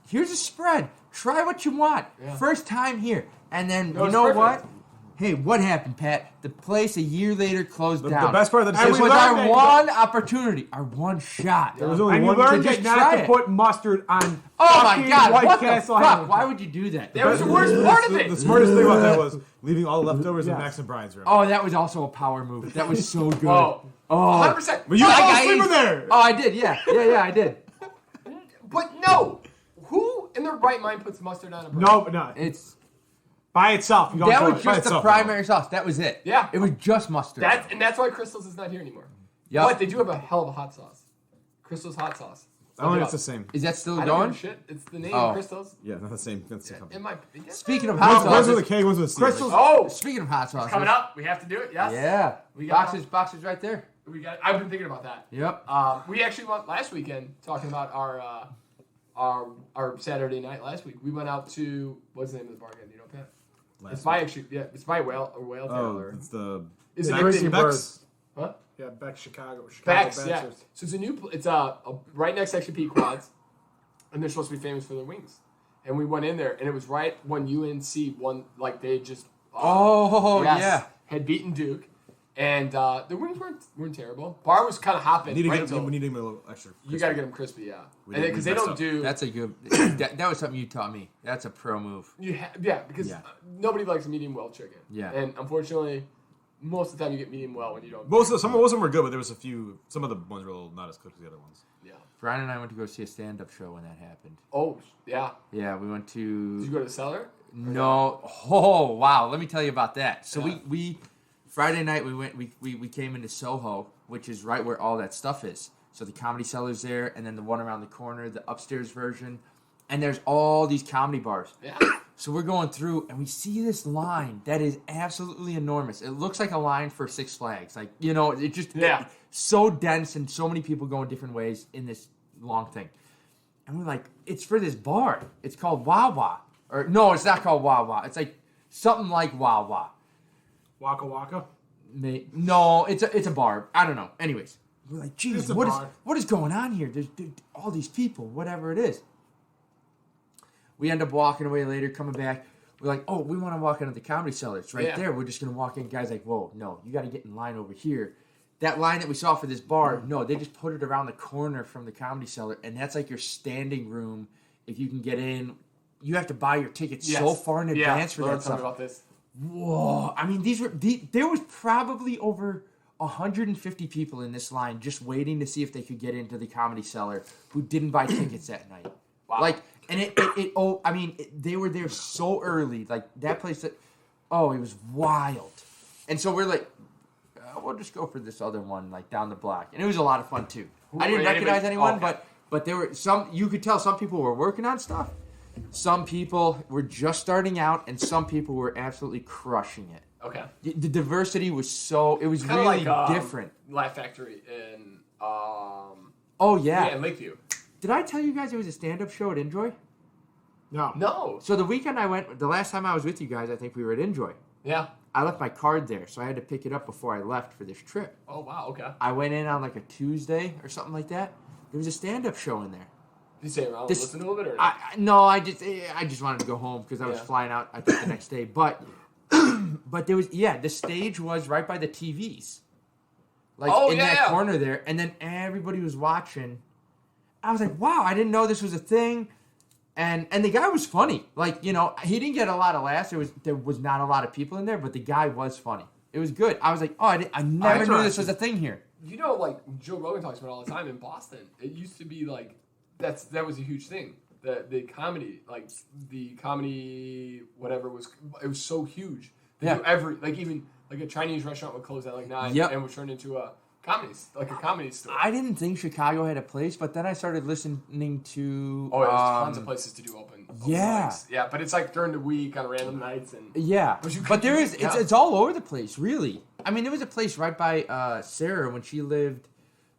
here's a spread. Try what you want. Yeah. First time here, and then you it's know perfect. what? Hey, what happened, Pat? The place a year later closed down. The best part of the It And was we our learned that- one opportunity, our one shot. There was only and you one. learned to that just not try to it. put mustard on Oh my fucking God! White What Castle the fuck? hamburger. Why would you do that? That was the worst part of it. The smartest thing about that was leaving all the leftovers in Yes. Max and Brian's room. Oh, that was also a power move. That was so good. Oh, Oh. 100%. But you Like, fell I asleep ate- in there. Oh, I did. Yeah, I did. But no, who in their right mind puts mustard on a burger? No, It's by itself. You don't that do was it. just the itself, primary sauce. That was it. Yeah. it was just mustard. That's why Crystal's is not here anymore. Yep. But they do have a hell of a hot sauce. Crystal's hot sauce. I don't think it's the same. Is that still I don't going? give a shit. It's the name Oh. Crystal's. Yeah, not the same. That's the same company. It might. Speaking of hot One's with a sauces, K, one's with a C. Crystal's- Oh, speaking of hot sauces, coming up. We have to do it. Yes. Yeah, We got boxes right there. We got. I've been thinking about that. Yep. We actually went last weekend talking about our Saturday night last week. We went out to what's the name of the bar again? Do you know, Pat? It's by it's by Whale Oh, or it's the. Is it Bex- Grizzly Bex- Birds? Huh? Yeah, Beck, Chicago. Bex, yeah. Bexers. So it's a new. It's right next to actually Pete Quads, and they're supposed to be famous for their wings. And we went in there, and it was right when UNC won. Like they just. Yeah. Had beaten Duke, and the wings weren't terrible. Bar was kind of hopping. We need to right get until- him a little extra. You got to get them crispy, yeah. We And did- because we they messed don't up. do. That's a good. That was something you taught me. That's a pro move. Because Yeah. nobody likes medium well chicken. Yeah. And unfortunately, most of the time you get medium well when you don't. Some of them were good, but there was a few. Some of the ones were a little not as cooked as the other ones. Yeah. Brian and I went to go see a stand-up show when that happened. Oh yeah. Yeah, we went Did you to. go to the cellar? No. Oh wow. Let me tell you about that. So Yeah. we Friday night we came into Soho, which is right where all that stuff is. So the Comedy Cellar's there, and then the one around the corner, the upstairs version, and there's all these comedy bars. Yeah. So we're going through, and we see this line that is absolutely enormous. It looks like a line for Six Flags. Like, you know, it just Yeah. so dense and so many people going different ways in this long thing. And we're like, it's for this bar. It's called Wawa. Or no, it's not called Wawa. It's like something like Wawa. Waka Waka. No, it's a bar. I don't know. Anyways, we're like, geez, It's a what is bar. going on here? There's all these people, whatever it is. We end up walking away later, coming back. We're like, oh, we want to walk into the Comedy Cellar. It's right there. We're just going to walk in. Guys like, whoa, no, you got to get in line over here. That line that we saw for this bar, no, they just put it around the corner from the Comedy Cellar, and that's like your standing room. If you can get in, you have to buy your tickets so far in advance for that stuff. About this. Whoa. I mean, there was probably over 150 people in this line just waiting to see if they could get into the Comedy Cellar who didn't buy tickets that night. Wow. Like, and they were there so early. Like, that place it was wild. And so we're like, we'll just go for this other one, like, down the block. And it was a lot of fun, too. I didn't recognize anyone, but there were you could tell some people were working on stuff. Some people were just starting out, and some people were absolutely crushing it. Okay. The diversity was it was kinda really like, different. Laugh Factory in in Lakeview. Did I tell you guys it was a stand-up show at Enjoy? No. So the weekend I went, the last time I was with you guys, I think we were at Enjoy. Yeah. I left my card there, so I had to pick it up before I left for this trip. Oh, wow, okay. I went in on like a Tuesday or something like that. There was a stand-up show in there. Did you stay around and listen to a little bit? Or no, I just wanted to go home because I was flying out, I think, the next day. But there was, the stage was right by the TVs. Like, in that corner there. And then everybody was watching. I was like, wow, I didn't know this was a thing. And the guy was funny. Like, you know, he didn't get a lot of laughs. There was not a lot of people in there, but the guy was funny. It was good. I was like, oh, I never knew this was a thing here. You know, like, Joe Rogan talks about all the time in Boston. It used to be, like, that was a huge thing. The comedy, whatever, it was so huge. They do even a Chinese restaurant would close at, like, 9 and would turn into a comedy store. I didn't think Chicago had a place, but then I started listening to... Oh, there's tons of places to do open mics. Yeah, but it's like during the week on random nights. But there is... It's all over the place, really. I mean, there was a place right by Sarah when she lived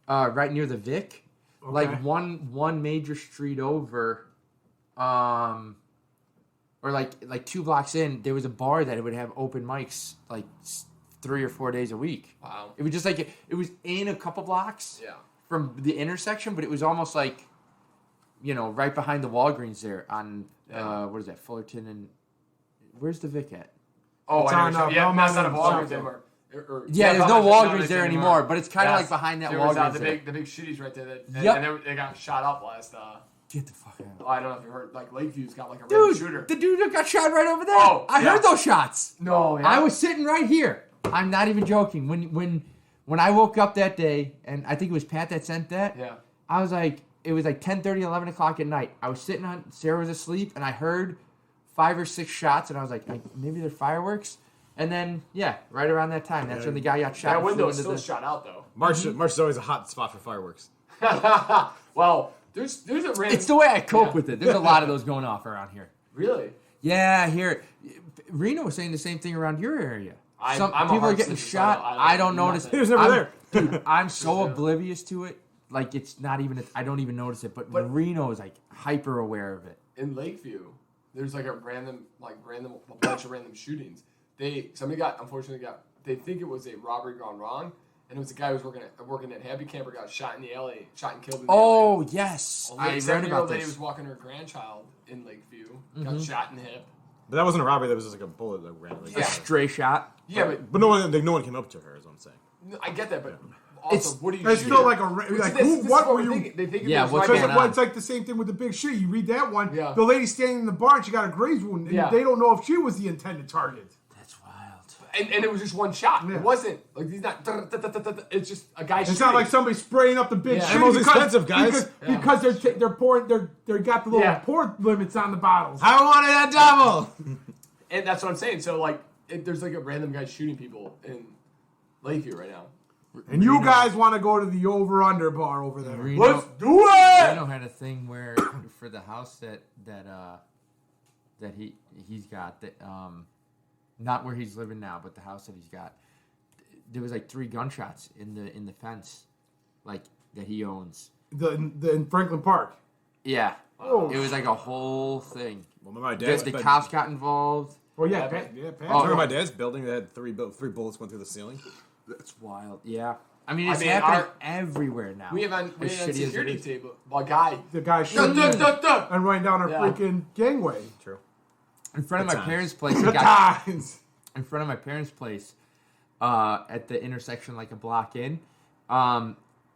right near the Vic. Okay. Like one major street over, or like 2 blocks in, there was a bar that would have open mics like 3 or 4 days a week. Wow! It was just like it was in a couple blocks from the intersection, but it was almost like, you know, right behind the Walgreens there on what is that, Fullerton and where's the Vic at? Oh, I know. That's not a Walgreens anymore. There's no Walgreens there anymore, but it's kind of like behind that Walgreens. The big shitties right there. And they got shot up last. Get the fuck out. I don't know if you heard. Like Lakeview's got like a red shooter. The dude got shot right over there. Oh, I heard those shots. No, I was sitting right here. I'm not even joking. When I woke up that day, and I think it was Pat that sent that. Yeah. I was like, it was like 10:30, 11 o'clock at night. I was sitting on. Sarah was asleep, and I heard 5 or 6 shots, and I was like maybe they're fireworks. And then, right around that time, that's when the guy got shot. That window is still shot out, though. March is always a hot spot for fireworks. Well, there's a random... It's the way I cope with it. There's a lot of those going off around here. Really? Yeah, here. Reno was saying the same thing around your area. I'm people are getting shot. I don't notice. He was never there. Dude, I'm so oblivious to it. Like, it's not even... I don't even notice it. But Reno is, like, hyper aware of it. In Lakeview, there's, like, a bunch of random shootings. Somebody unfortunately they think it was a robbery gone wrong, and it was a guy who was working at Happy Camper, got shot in the alley, shot and killed in the alley. Oh, yes. I read about this. Lady was walking her grandchild in Lakeview, got shot in the hip. But that wasn't a robbery, that was just like a bullet that ran. A stray shot. Yeah, but no one came up to her, is what I'm saying. I get that, but also, what do you It's shoot? still like what were you... They think what's going on? It's like the same thing with the big shit. You read that one, Yeah. the lady standing in the bar, she got a graze wound, and they don't know if she was the intended target. And it was just one shot. Yeah. It wasn't like he's not. It's just a guy. It's not like somebody spraying up the big shit. Ammo's expensive, guys. Because they're pouring. They got the little pour limits on the bottles. I wanted a double. And that's what I'm saying. So like, there's like a random guy shooting people in Lakeview right now. And you guys want to go to the over/under bar over there? Let's do it. Reno had a thing where for the house that he's got that not where he's living now, but the house that he's got. There was like 3 gunshots in the fence, like that he owns. In Franklin Park. Yeah. Oh. It was like a whole thing. Well, my dad. The cops got involved. Well, yeah, Yeah, Pat. Remember my dad's building that had three bullets went through the ceiling? That's wild. Yeah. I mean, it's mean, happening everywhere now. We have on As shitty as it security is. table. A guy. The guy shooting and running down our freaking gangway. True. In front of Good my times. parents' place, Good times. in front of my parents' place, at the intersection, like a block in,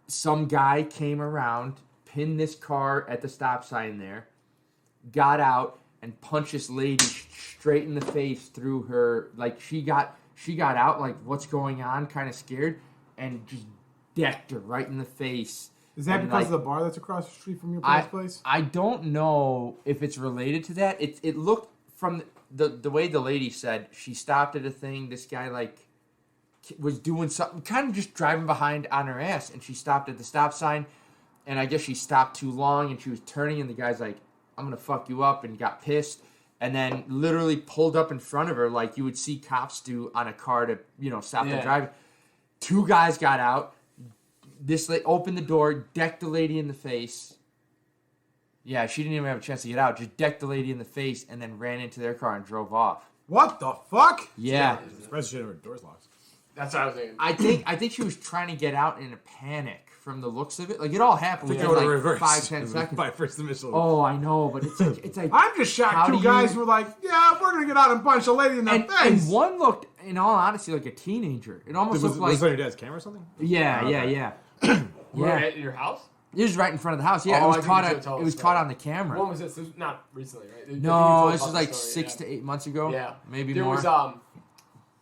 some guy came around, pinned this car at the stop sign there, got out and punched this lady straight in the face through her. Like she got out, like what's going on, kind of scared, and just decked her right in the face. Is that And, because like, of the bar that's across the street from your parents' place? I don't know if it's related to that. It looked from the way the lady said, she stopped at a thing. This guy was doing something, kind of just driving behind on her ass, and she stopped at the stop sign, and I guess she stopped too long, and she was turning, and the guy's like, "I'm gonna fuck you up," and got pissed, and then literally pulled up in front of her like you would see cops do on a car to stop the driver. Two guys got out. This opened the door, decked the lady in the face. Yeah, she didn't even have a chance to get out. Just decked the lady in the face and then ran into their car and drove off. What the fuck? Yeah. I'm surprised she had her doors locked. That's what I was thinking. I think she was trying to get out in a panic from the looks of it. Like, it all happened I think within they would have like reversed. 5-10 seconds. By first initial. Oh, I know, but it's like I'm just shocked How two do guys you- were like, yeah, we're going to get out and punch a lady in the and face. one looked, in all honesty, like a teenager. It almost Was looked like this on your dad's camera or something? yeah. We're Yeah. at your house? It was right in front of the house. Yeah, Oh, it I was think you caught. should tell It us was that. caught on the camera. When was this? This was not recently, right? I think you No, told this us was the like story, 6 to 8 months ago. Yeah. Maybe There more. was,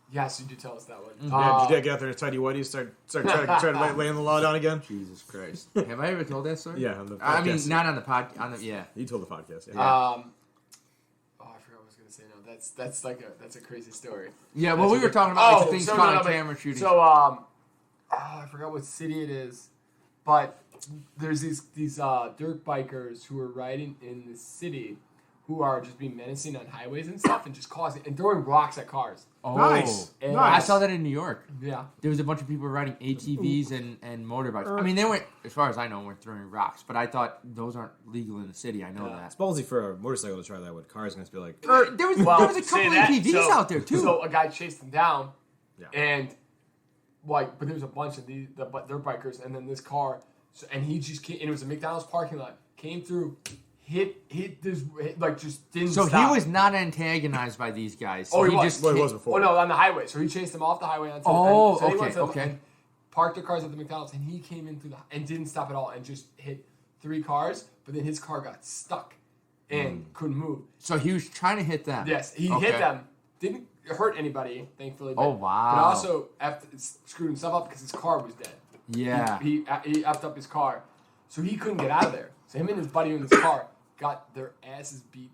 yes, you did tell us that one. Yeah, did your dad get out there in tidy whities, start trying to lay the law down again? Jesus Christ. Have I ever told that story? Yeah, on the podcast. I mean, not on the pod. Yeah. You told the podcast. Yeah. Oh, I forgot what I was gonna say now. That's a crazy story. Yeah, well, we were talking about like, the things caught on camera shooting. So, I forgot what city it is, but there's these dirt bikers who are riding in the city, who are just being menacing on highways and stuff, and just causing and throwing rocks at cars. Oh. Nice. And I Nice. saw that in New York. Yeah. There was a bunch of people riding ATVs and motorbikes. I mean, they weren't, as far as I know, weren't throwing rocks, but I thought those aren't legal in the city. I know Yeah. that. It's ballsy for a motorcycle to try that with cars. Going to be like, There was there was a say couple that, ATVs out there too. So a guy chased him down, Yeah. and but there was a bunch of the dirt bikers, and then this car, and he just came, and it was a McDonald's parking lot, came through, hit this, just didn't So stop. he was not antagonized by these guys. Oh, he was. just well, he came- was before. Oh no, on the highway. So he chased him off the highway onto Oh, the so he okay, went to the- okay. and parked their cars at the McDonald's, and he came in through and didn't stop at all, and just hit 3 cars. But then his car got stuck and couldn't move. So he was trying to hit them. Yes, he Okay. hit them. Didn't hurt anybody, thankfully. But, Oh, wow. But also screwed himself up because his car was dead. Yeah. He effed up his car, so he couldn't get out of there. So him and his buddy in his car got their asses beat,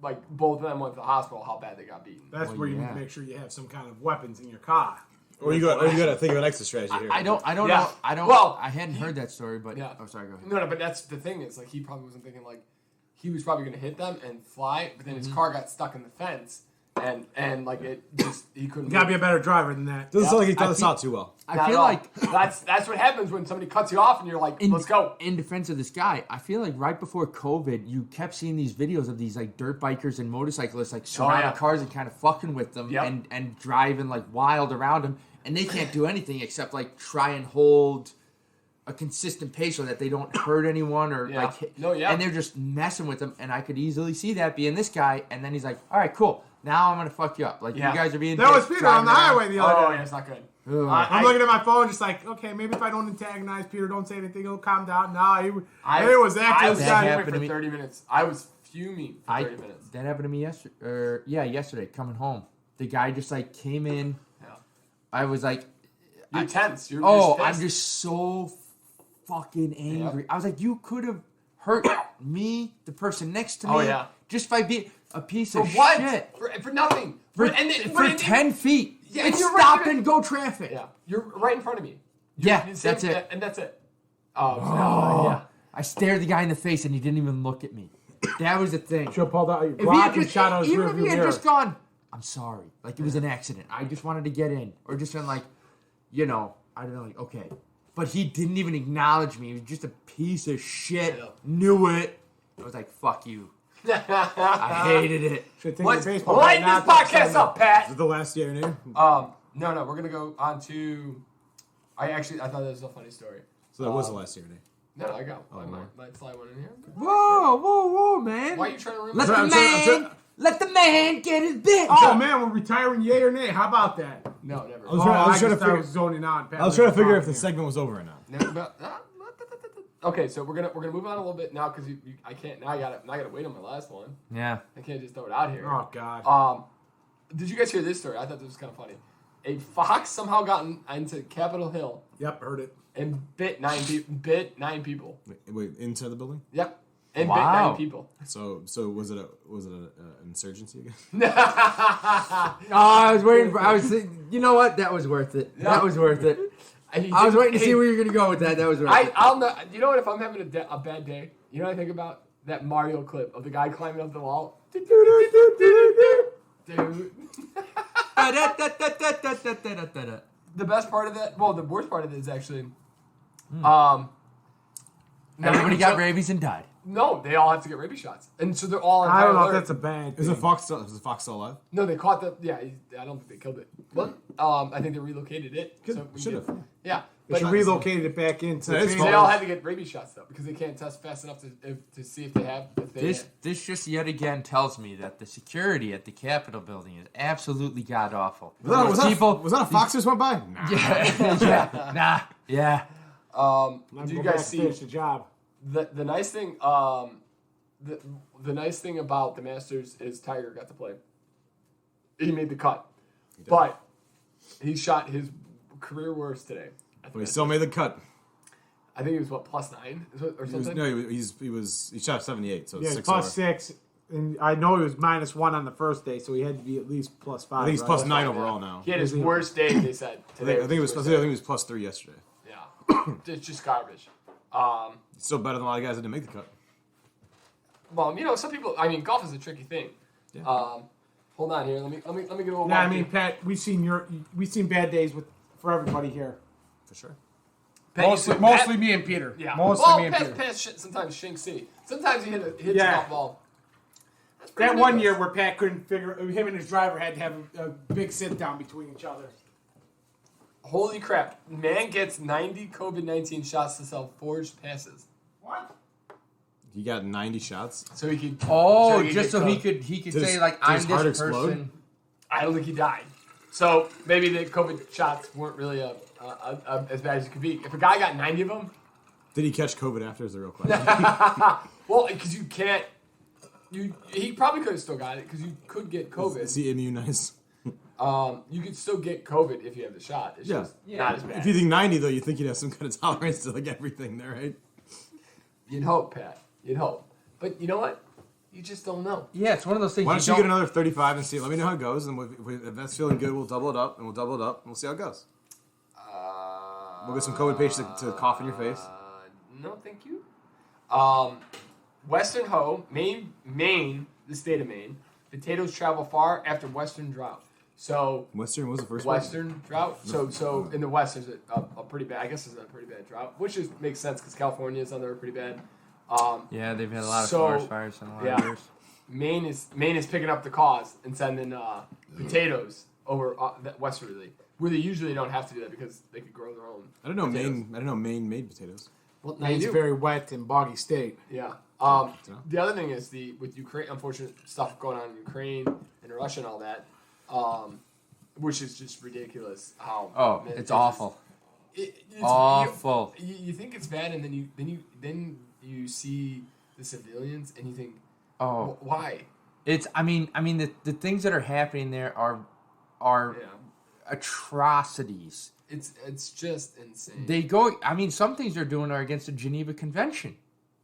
like both of them went to the hospital. How bad they got beaten. That's Well, where you yeah. need to make sure you have some kind of weapons in your car. or you got to think of an exit strategy here. I don't Yeah. know. I don't. Well, I hadn't heard that story, but Yeah. oh, sorry. Go ahead. No, but that's the thing is he probably wasn't thinking he was probably going to hit them and fly, but then Mm-hmm. his car got stuck in the fence and it just he couldn't. You got to be a move. better driver than that. Doesn't sound like he I thought this feel- out too well. I Not feel at all. like that's what happens when somebody cuts you off and you're like, let's go. In defense of this guy, I feel like right before COVID, you kept seeing these videos of these like dirt bikers and motorcyclists like surrounding yeah. cars and kind of fucking with them Yep. and driving like wild around them, and they can't do anything except like try and hold a consistent pace so that they don't hurt anyone or Yeah. like hit. No, yeah. And they're just messing with them, and I could easily see that being this guy, and then he's like, all right, cool. Now I'm gonna fuck you up. Like Yeah. you guys are being. That was dicks Peter on driving the around. highway the other Oh, day. yeah, it's not good. Ugh. I'm looking at my phone, just like, okay, maybe if I don't antagonize Peter, don't say anything, he'll calm down. No, it was I acting. was That fuming happened for to me. 30 minutes. I was fuming for 30 minutes. That happened to me yesterday. Yesterday coming home, the guy just like came in. Yeah. I was like, You're tense. You're oh, just I'm pissed. just so fucking angry. Yep. I was like, you could have hurt me, the person next to me, Oh, yeah. just by being a piece For of what? shit. For nothing. For, and then, for 10 feet. Yeah, it's and you're stop right- and go traffic. Yeah, you're right in front of me. Yeah, You're that's it. And that's it. Oh, yeah. I stared the guy in the face and he didn't even look at me. That was the thing. Should have pulled out your If he Glock had and just, shot out his even if rearview he had mirror. just gone, I'm sorry. Like it was an accident. I just wanted to get in. Or just been like, I don't know, like, okay. But he didn't even acknowledge me. He was just a piece of shit. Yeah. Knew it. I was like, fuck you. I hated it. Should take Let's the baseball lighten bat, this not podcast Sunday. up, Pat. Is it the last year name? No, we're gonna go on to. I thought that was a funny story. So that was the last year name. No, I got. I no. might slide one in here. Whoa, man. Why are you trying to ruin Let my- let the man get his bitch. Oh man, we're retiring yay or nay. How about that? No, never. I was trying to I figure. was zoning out. I was trying to figure if the segment was over or not. Never okay, so we're gonna move on a little bit now because I can't now. I gotta wait on my last one. Yeah. I can't just throw it out here. Oh god. Did you guys hear this story? I thought this was kind of funny. A fox somehow got into Capitol Hill Yep, heard it. and bit nine people. Wait, inside the building? Yep, and Wow. bit 9 people. So was it a insurgency again? Oh, I was waiting for. I was. You know what? That was worth it. That was worth it. I was waiting to see where you were gonna go with that. That was worth it. I'll know. You know what? If I'm having a bad day, you know what I think about? That Mario clip of the guy climbing up the wall. Dude. The best part of that, well, the worst part of it is actually, Everybody got rabies and died. No, they all have to get rabies shots, and so they're all. I don't know if alert. that's a bad. Is thing. the fox still alive? No, they caught the. Yeah, I don't think they killed it. But I think they relocated it. So we Should did- have. Yeah, They should relocate it back into. That is They all had to get rabies shots though because they can't test fast enough to see if they have. If they This just yet again tells me that the security at the Capitol building is absolutely god awful. Was that a fox just went by? Nah. Yeah. did you guys see finish the job? the nice thing? The nice thing about the Masters is Tiger got to play. He made the cut, but he shot his career worst today. But he still made the cut. I think he was +9 or something. He shot 78, so Yeah, it's 6 plus over. 6, and I know he was -1 on the first day, so he had to be at least +5. I think he's right? plus 9 overall now. He had his worst day. They said today. I think it was plus 3 yesterday. Yeah, it's just garbage. It's still better than a lot of guys that didn't make the cut. Well, you know, some people. I mean, golf is a tricky thing. Yeah. Hold on here. Let me get a little. Yeah, I wonky. mean, Pat, we've seen bad days for everybody here. For sure. Pat, Mostly Pat- me and Peter. Yeah. Mostly me and Pat, Peter. Pat sometimes Shink C. Sometimes he hits a Yeah. golf ball. That's pretty That one ridiculous. year where Pat couldn't figure, him and his driver had to have a big sit down between each other. Holy crap! Man gets 90 COVID-19 shots to sell forged passes, What? He got 90 shots. so he could. Oh, get just so he COVID. could Did say his- like did I'm his heart this explode? person. I don't think he died. So maybe the COVID shots weren't really as bad as it could be. If a guy got 90 of them, Did he catch COVID after? Is the real question. well, because you can't. He probably could have still got it because you could get COVID. Is he immunized? You could still get COVID if you have the shot. It's Yeah. just not as bad. If you think 90, though, you think you'd have some kind of tolerance to like everything there, right? You'd hope, Pat. You'd hope. But you know what? You just don't know. Yeah, it's one of those things. Why don't you get another 35 and see? Let me know how it goes, and if that's feeling good, we'll double it up, and we'll see how it goes. We'll get some COVID patients to cough in your face. No, thank you. Western Ho, Maine, the state of Maine. Potatoes travel far after Western drought. So Western was the first one. Western drought. So in the West, there's a pretty bad. I guess there's a pretty bad drought, which makes sense because California is on there pretty bad. Yeah, they've had a lot of So, forest fires in a lot of years. Maine is picking up the cause and sending potatoes over westerly, where they usually don't have to do that because they could grow their own. I don't know potatoes. Maine made potatoes. Well, now Maine's you a do. very wet and boggy state. Yeah. The other thing is with Ukraine, unfortunate stuff going on in Ukraine and Russia and all that, which is just ridiculous. How? Oh, it's awful. It's Awful. You think it's bad, and then you see the civilians, and you think, Oh, why? it's. I mean, the things that are happening there are Yeah. atrocities. It's just insane. They go. I mean, some things they're doing are against the Geneva Convention,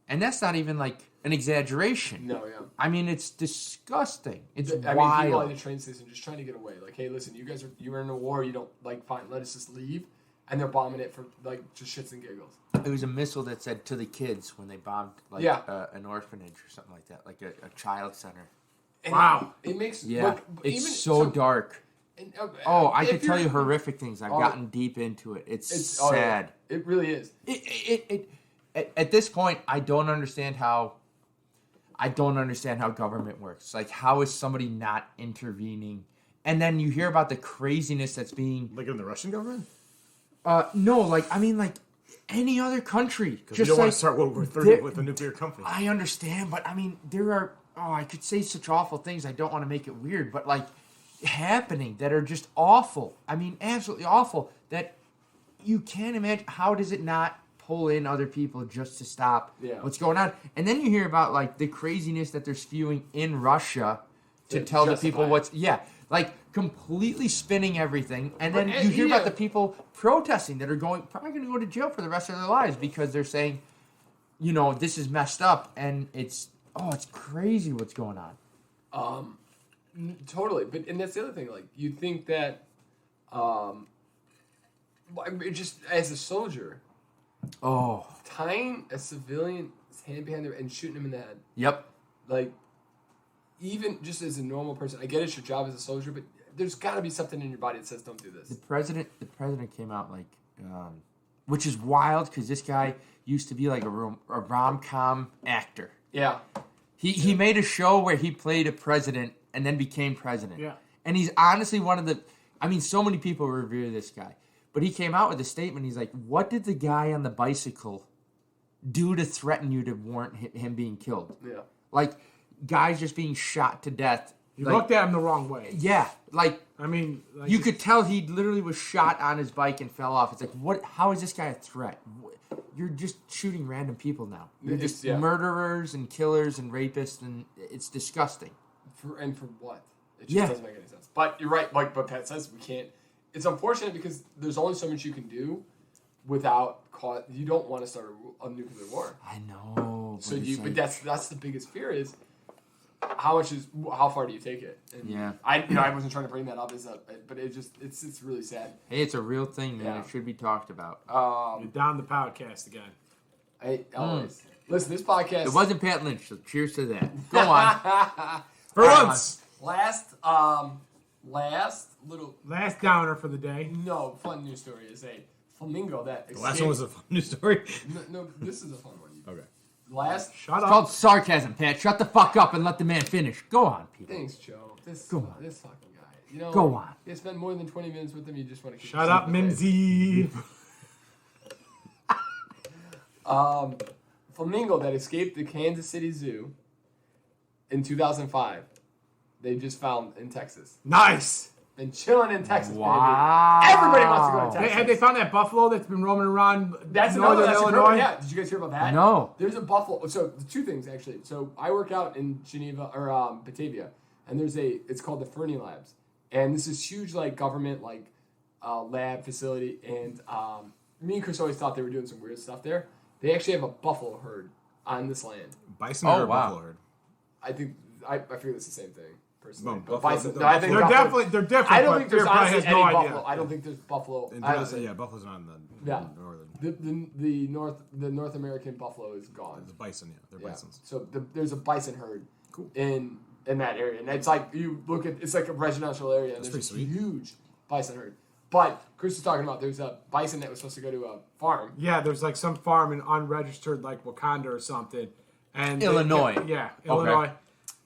and that's not even like an exaggeration. No, yeah. I mean, it's disgusting. It's I mean, people at wild. the train station just trying to get away. Like, hey, listen, you were in a war. You don't fine. Let us just leave. And they're bombing it for like just shits and giggles. It was a missile that said to the kids when they bombed like an orphanage or something like that, like a child center. And Wow. It makes Yeah, but it's even so dark. And, I if could tell you're- you horrific things. I've Oh. gotten deep into it. It's oh, yeah. sad. It really is. At this point, I don't understand how. I don't understand how government works. Like, how is somebody not intervening? And then you hear about the craziness that's being... Like in the Russian government? No, like, I mean, like, any other country. Because you don't want to start World War III with a nuclear company. I understand, but, I mean, there are... Oh, I could say such awful things. I don't want to make it weird, but, like, happening that are just awful. I mean, absolutely awful. That you can't imagine. How does it not pull in other people just to stop what's going on? And then you hear about, like, the craziness that they're spewing in Russia to tell the people what's... Yeah. Like, completely spinning everything. And then you hear about the people protesting that are probably going to go to jail for the rest of their lives because they're saying, you know, this is messed up. And it's crazy what's going on. Totally. And that's the other thing. Like, you think that, just as a soldier, tying a civilian's hand behind their and shooting him in the head. Yep. Like, even just as a normal person, I get it's your job as a soldier, but there's got to be something in your body that says don't do this. The president came out like, which is wild because this guy used to be like a rom-com actor. Yeah. He made a show where he played a president and then became president. Yeah. And he's honestly one of the... I mean, so many people revere this guy. But he came out with a statement. He's like, what did the guy on the bicycle do to threaten you to warrant him being killed? Yeah. Like, guys just being shot to death. You looked at him the wrong way. Yeah. Like, I mean... Like, you could tell he literally was shot on his bike and fell off. It's like, what? How is this guy a threat? You're just shooting random people now. You're just murderers and killers and rapists, and it's disgusting. For what? It just doesn't make any sense. But you're right. Like, but Pat says, we can't... It's unfortunate because there's only so much you can do without... You don't want to start a nuclear war. I know. But that's the biggest fear is... How far do you take it? And I wasn't trying to bring that up but it's really sad. Hey, it's a real thing, man. Yeah. It should be talked about. You're down the podcast again. Always. Listen, this podcast... It wasn't Pat Lynch, so cheers to that. Go on. For once. Last downer for the day. No, fun news story is a flamingo that escaped. The last one was a fun news story? No, this is a fun one. Okay. Shut it's called sarcasm, Pat. Shut the fuck up and let the man finish. Go on, people. Thanks, Joe. This fucking guy. You know, go on. You spend more than 20 minutes with him, you just want to keep... Shut up, Mimsy. Flamingo that escaped the Kansas City Zoo in 2005. They just found in Texas. Nice. Been chilling in Texas, wow. baby. Everybody wants to go to Texas. Have they found that buffalo that's been roaming around northern Illinois? Illinois? Yeah. Did you guys hear about that? No. There's a buffalo. So two things actually. So I work out in Geneva or Batavia, and it's called the Fernie Labs, and this is huge like government lab facility, and me and Chris always thought they were doing some weird stuff there. They actually have a buffalo herd on this land. Bison or buffalo herd? I think I figure it's the same thing. Personally, Well, bison. No, I think they're different. I don't think there's honestly has any no buffalo. idea. I don't think there's buffalo. Buffalo's not in the northern. The North American buffalo is gone. The bison, they're bisons. So there's a bison herd Cool. in that area, and it's like you look at it's like a residential area. And That's there's a pretty sweet. huge bison herd. But Chris was talking about there's a bison that was supposed to go to a farm. Yeah, there's like some farm in unregistered like Wakanda or something, and Illinois. Illinois.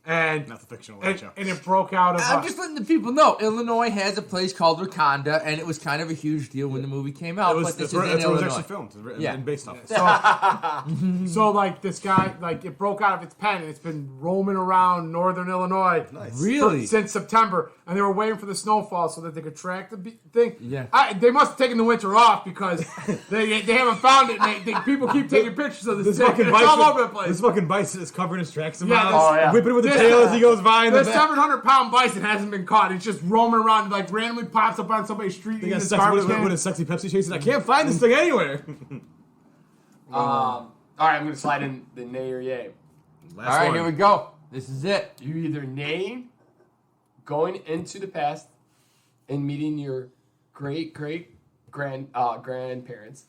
And not the fictional and it broke out of. I'm just letting the people know Illinois has a place called Wakanda, and it was kind of a huge deal when the movie came out. But this is in Illinois. It was Illinois. actually filmed and based off. So like this guy, like it broke out of its pen, and it's been roaming around northern Illinois Really? since September, and they were waiting for the snowfall so that they could track the thing. Yeah. They must have taken the winter off because they haven't found it. And people keep taking pictures of this thing. It's all over the place. This fucking bison is covering his tracks Yeah, whipping it with the tail as he goes by. The 700-pound bison hasn't been caught. It's just roaming around, like randomly pops up on somebody's street. They got with a sexy Pepsi chasing. I can't find this thing anywhere. All right, I'm going to slide in the nay or yay. All right, here we go. This is it. You either nay going into the past and meeting your grandparents,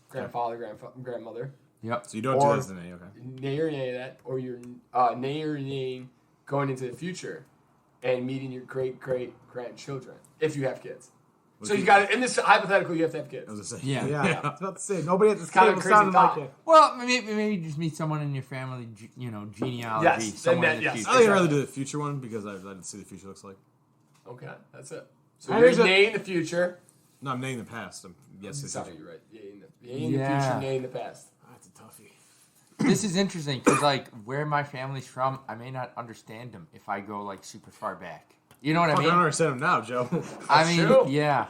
grandfather, grandmother. Yep. So you don't do this today, okay? Nay or nay that, or you're nay or nay going into the future and meeting your great grandchildren if you have kids. So you got it in this hypothetical. You have to have kids. I was gonna say. Yeah. Yeah, I was about to say nobody at this kinda table crazy sounded thought. like it. Well, maybe just meet someone in your family, genealogy, Yes, someone then in the yes. future. I think I'd rather do the future one because I'd like to see the future looks like. Okay, that's it. So And you're there's a- nay in the future. No, I'm naming the past. Yes, the Sorry, future. you're right. Yay in the Yeah. future, nay in the past. That's a toughie. This is interesting because, like, where my family's from, I may not understand them if I go like super far back. You know what I I mean? don't understand them now, Joe. I mean, true. yeah.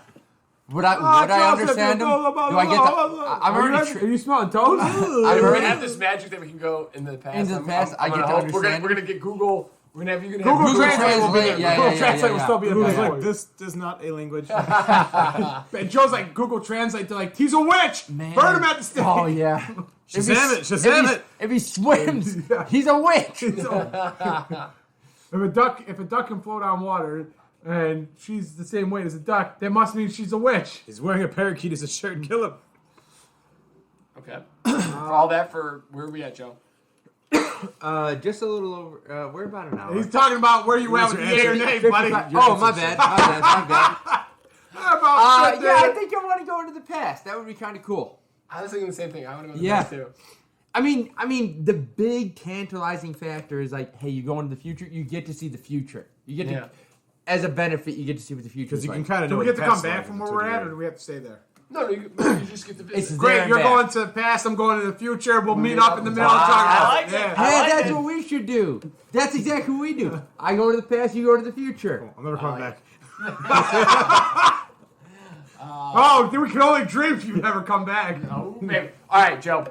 Would I understand them? Do I get the? I'm already. Are you smelling toes? I'm We already have this magic that we can go into the past. Into the past, I get to We're understand. gonna get Google. We're gonna have you. Google Google Translate will be there. Translate, yeah, Google yeah, Translate will yeah. still be in Google's there. like, this is not a language. And Joe's like Google Translate to like, he's a witch. Man. Burn him at the stake. Oh yeah. Shazam it! Shazam it! If he swims, Yeah. he's a witch. If a duck can float on water and she's the same weight as a duck, that must mean she's a witch. He's wearing a parakeet as a shirt. Kill him. Okay. For all that, for where are we at, Joe? Just a little over. We're about an hour. He's talking about where you at What's with your the yay or answer? nay, buddy. Oh, my bad. My bad. How about Yeah, I think I want to go into the past. That would be kind of cool. I was thinking the same thing. I want to go to Yeah. the past too. I mean, the big tantalizing factor is like, hey, you go into the future, you get to see the future. You get to, Yeah. as a benefit, you get to see what the future Because is you like. can kind of Do know. we what get to the come past is back like from where until we're you at, get or do we have to stay there? No, you just get the It's visit. there Great, and you're back. going to the past, I'm going to the future. We'll meet up in the middle and Wow, talk I about like it. it. Yeah. Hey, like that's it. what we should do. That's exactly what we do. I go to the past, you go to the future. I'm never coming like back. Oh, we can only dream if you never come back. Oh, baby. All right, Joe.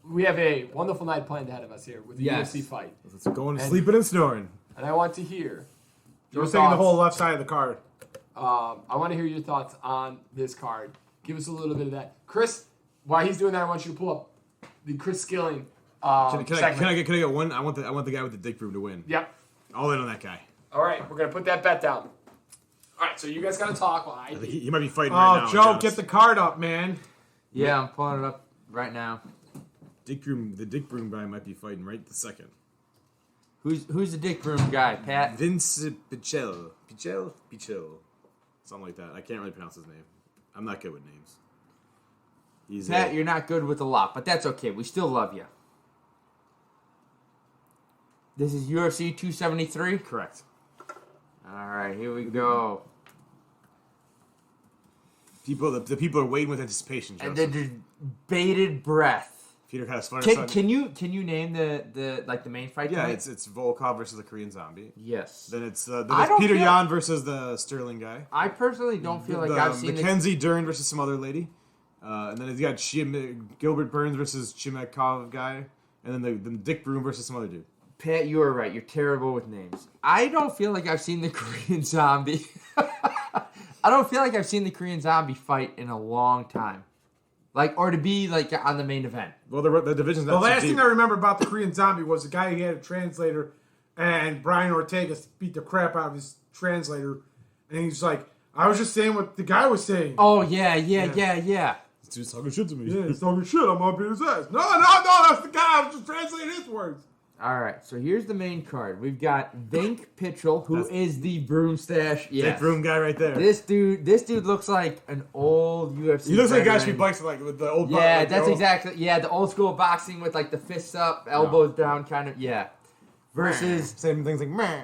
We have a wonderful night planned ahead of us here with the Yes. UFC fight, Let's go and sleeping and snoring. and I want to hear. your Joe's taking the thoughts. whole left side of the card. I want to hear your thoughts on this card. Give us a little bit of that, Chris. While he's doing that, I want you to pull up the Chris Skilling Can segment. I get one? I want the guy with the dick broom to win. Yep. All in on that guy. All right, we're gonna put that bet down. All right, so you guys gotta talk while I. I think he might be fighting right now. Oh, Joe, Jonas. get the card up, man. Yeah, I'm pulling it up right now. dick broom. The dick broom guy might be fighting right the second. Who's the dick room guy, Pat? Vince Pichel. Something like that. I can't really pronounce his name. I'm not good with names. He's Pat, you're not good with a lot, but that's okay. We still love you. This is UFC 273. correct. All right, here we go. The people are waiting with anticipation. And Joseph. the bated breath. Peter had a fun. Can you name the main fight? Yeah, tonight? it's Volkov versus the Korean Zombie. Yes. Then it's I don't Peter feel- Yan versus the Sterling guy. I personally don't feel like I've seen Mackenzie Dern versus some other lady. And then he's got Gilbert Burns versus Chimakov guy. And then the Dick Broom versus some other dude. Pat, you are right. You're terrible with names. I don't feel like I've seen the Korean Zombie. I don't feel like I've seen the Korean Zombie fight in a long time. Or to be on the main event. Well, the division's The not last so thing deep. I remember about the Korean Zombie was the guy he had a translator, and Brian Ortega beat the crap out of his translator, and he's like, "I was just saying what the guy was saying." Oh yeah. This dude's talking shit to me. Yeah, he's talking shit. I'm gonna beat his ass. No, that's the guy. I was just translating his words. All right, so here's the main card. We've got Vink Pitchell, who is the broom stash. Yes. Dick Broom guy right there. This dude looks like an old UFC. He looks like a guy should be veteran. boxing with the old. Yeah, like the that's old- exactly. Yeah, the old school boxing with the fists up, elbows down, kind of. Yeah. Versus Same things like. Meh.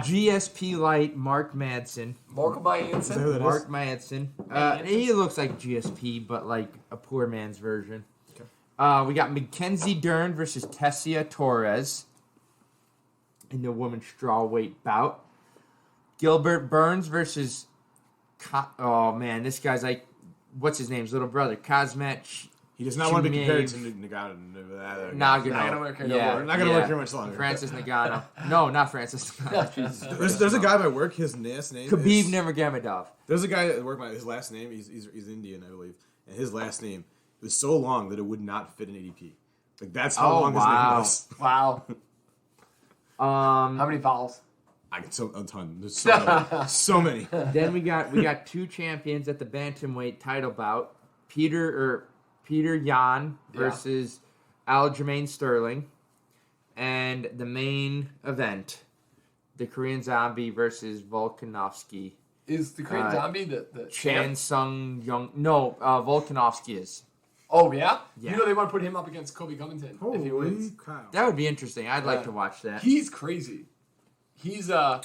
GSP light Mark Madsen. Marco Is that who that is? Mark Madsen. He looks like GSP, but a poor man's version. We got Mackenzie Dern versus Tessia Torres in the women's strawweight bout. Gilbert Burns versus oh man, this guy's what's his name's little brother? Kazmat. He does not want to be compared to Nagano. Nagano. Not gonna work here no more. Not gonna work here much longer. Francis Nagano. No, not Francis Nagano. Jesus. There's a guy at my work. His last name. Khabib is, Nurmagomedov. There's a guy at work. His last name. He's Indian, I believe, and his last name was so long that it would not fit an ADP. That's how Oh, long his wow. name was. Wow. How many vowels? I get a ton. There's so many. So many. Then we got two champions at the bantamweight title bout. Peter Yan versus Aljamain Sterling, and the main event, the Korean Zombie versus Volkanovski. Is the Korean Zombie the Chan champ? Sung Young. No, Volkanovski is. Oh, yeah? Yeah. You know they want to put him up against Kobe Covington if he Holy wins. cow. That would be interesting. I'd like to watch that. He's crazy. He's, Man,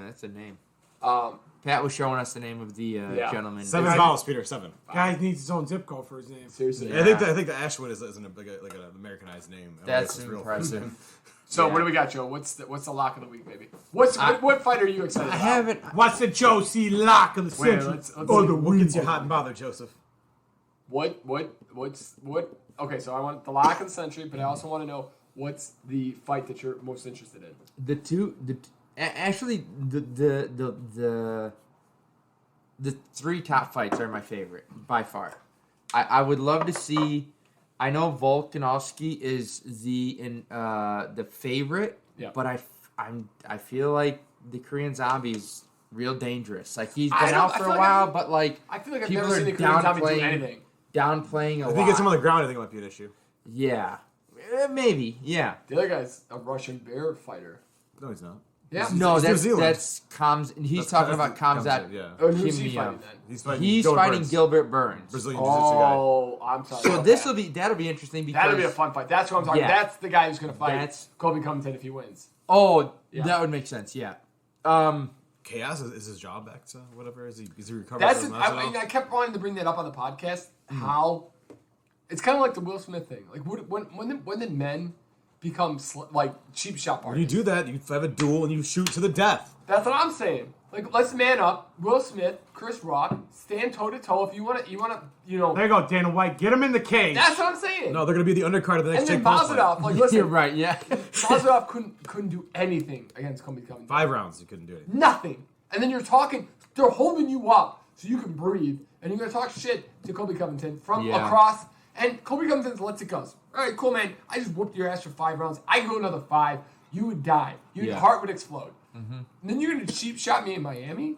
that's a name. Pat was showing us the name of the gentleman. 7 vowels, Peter. 7. Guy needs his own zip code for his name. seriously. Yeah. I think the Ashwood is like an Americanized name. I don't That's think it's real. impressive. So Yeah. what do we got, Joe? What's the lock of the week, baby? What fight are you excited I about? haven't. What's the Josie lock of the Wait, century? let's Or see. the What week? gets you hot and bothered, Joseph? What? Okay, so I want the lock of the century, but I also want to know what's the fight that you're most interested in. Actually the 3 top fights are my favorite by far. I would love to see. I know Volkanovski is the favorite, Yeah. but I feel like the Korean Zombie is real dangerous. Like he's I been don't- out I for feel a like while, I've- but like I feel like I've people never are seen the Korean Zombie do anything. downplaying a If lot. he gets him on the ground, I think it might be an issue. Yeah, maybe. Yeah. The other guy's a Russian bear fighter. No, he's not. Yeah. No, New Zealand. that's Kamzat. He's That's- talking that's about the- Kamzat. Yeah. Oh, who's he Kimia. fighting then? He's fighting, He's Gilbert fighting Burns, Gilbert Burns. Brazilian Jiu-Jitsu guy. Oh, I'm sorry. So Okay. that'll be interesting because That'll be a fun fight. That's what I'm talking. Yeah. That's the guy who's going to fight That's- Kobe Covington if he wins. Oh, Yeah. that would make sense. Yeah. Chaos is his job back to whatever? Is he recovered? That's. from I kept wanting to bring that up on the podcast. How it's kind of like the Will Smith thing. Like when did men become like cheap shot When you partners? do that, you have a duel and you shoot to the death. That's what I'm saying. Like let's man up. Will Smith, Chris Rock, stand toe to toe. If you want to, There you go, Dana White. Get him in the cage. That's what I'm saying. No, they're going to be the undercard of the next and then Jake Paul fight. Mazarov, like listen, You're right. Yeah. Mazarov couldn't do anything against Kobe Covington. 5 rounds, you couldn't do it. Nothing. And then you're talking, they're holding you up so you can breathe. And you're going to talk shit to Kobe Covington from Yeah. across. And Kobe Covington lets it go. All right, cool, man. I just whooped your ass for 5 rounds. I go another 5. You would die. Your Yeah. heart would explode. And then you're going to cheap shot me in Miami?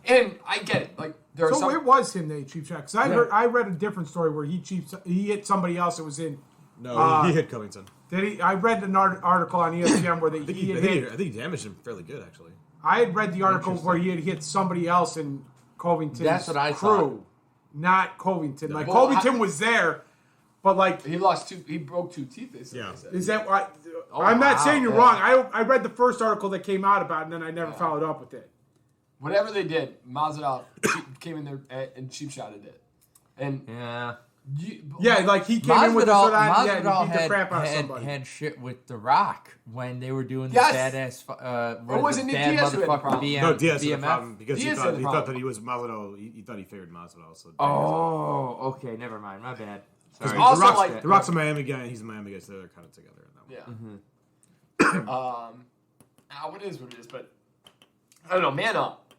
And I get it. Like, there are So some... it was him that cheap shot. Because I read a different story where he hit somebody else that was in. No, he hit Covington. I read an article on ESPN where I think he he, had I hit. think he damaged him fairly good, actually. I had read the article where he had hit somebody else in Covington's That's what I crew, thought. not Covington. Like Well, Covington was there, but like, He broke 2 teeth, they said. Yeah. They said. is that why? Oh, I'm not wow, saying you're yeah. wrong. I read the first article that came out about it, and then I never followed up with it. Whatever they did, Mazarov came in there and cheap shotted it. And Yeah. Yeah, like he came in with the Masvidal, sort of, yeah, Masvidal he beat the crap out of had somebody. shit with The Rock when they were doing Yes. the badass. Or was it Nick Diaz who had the problem? No, Diaz had a BMF? problem because Diaz he had the thought problem. that he was Masvidal. He thought he favored Masvidal. So Oh, okay, never mind. My bad. Sorry. Also, the Rock's, like- the Rock's a Miami guy, and he's a Miami guy, so they're kind of together in that one. Yeah. What is, but I don't know. Man up.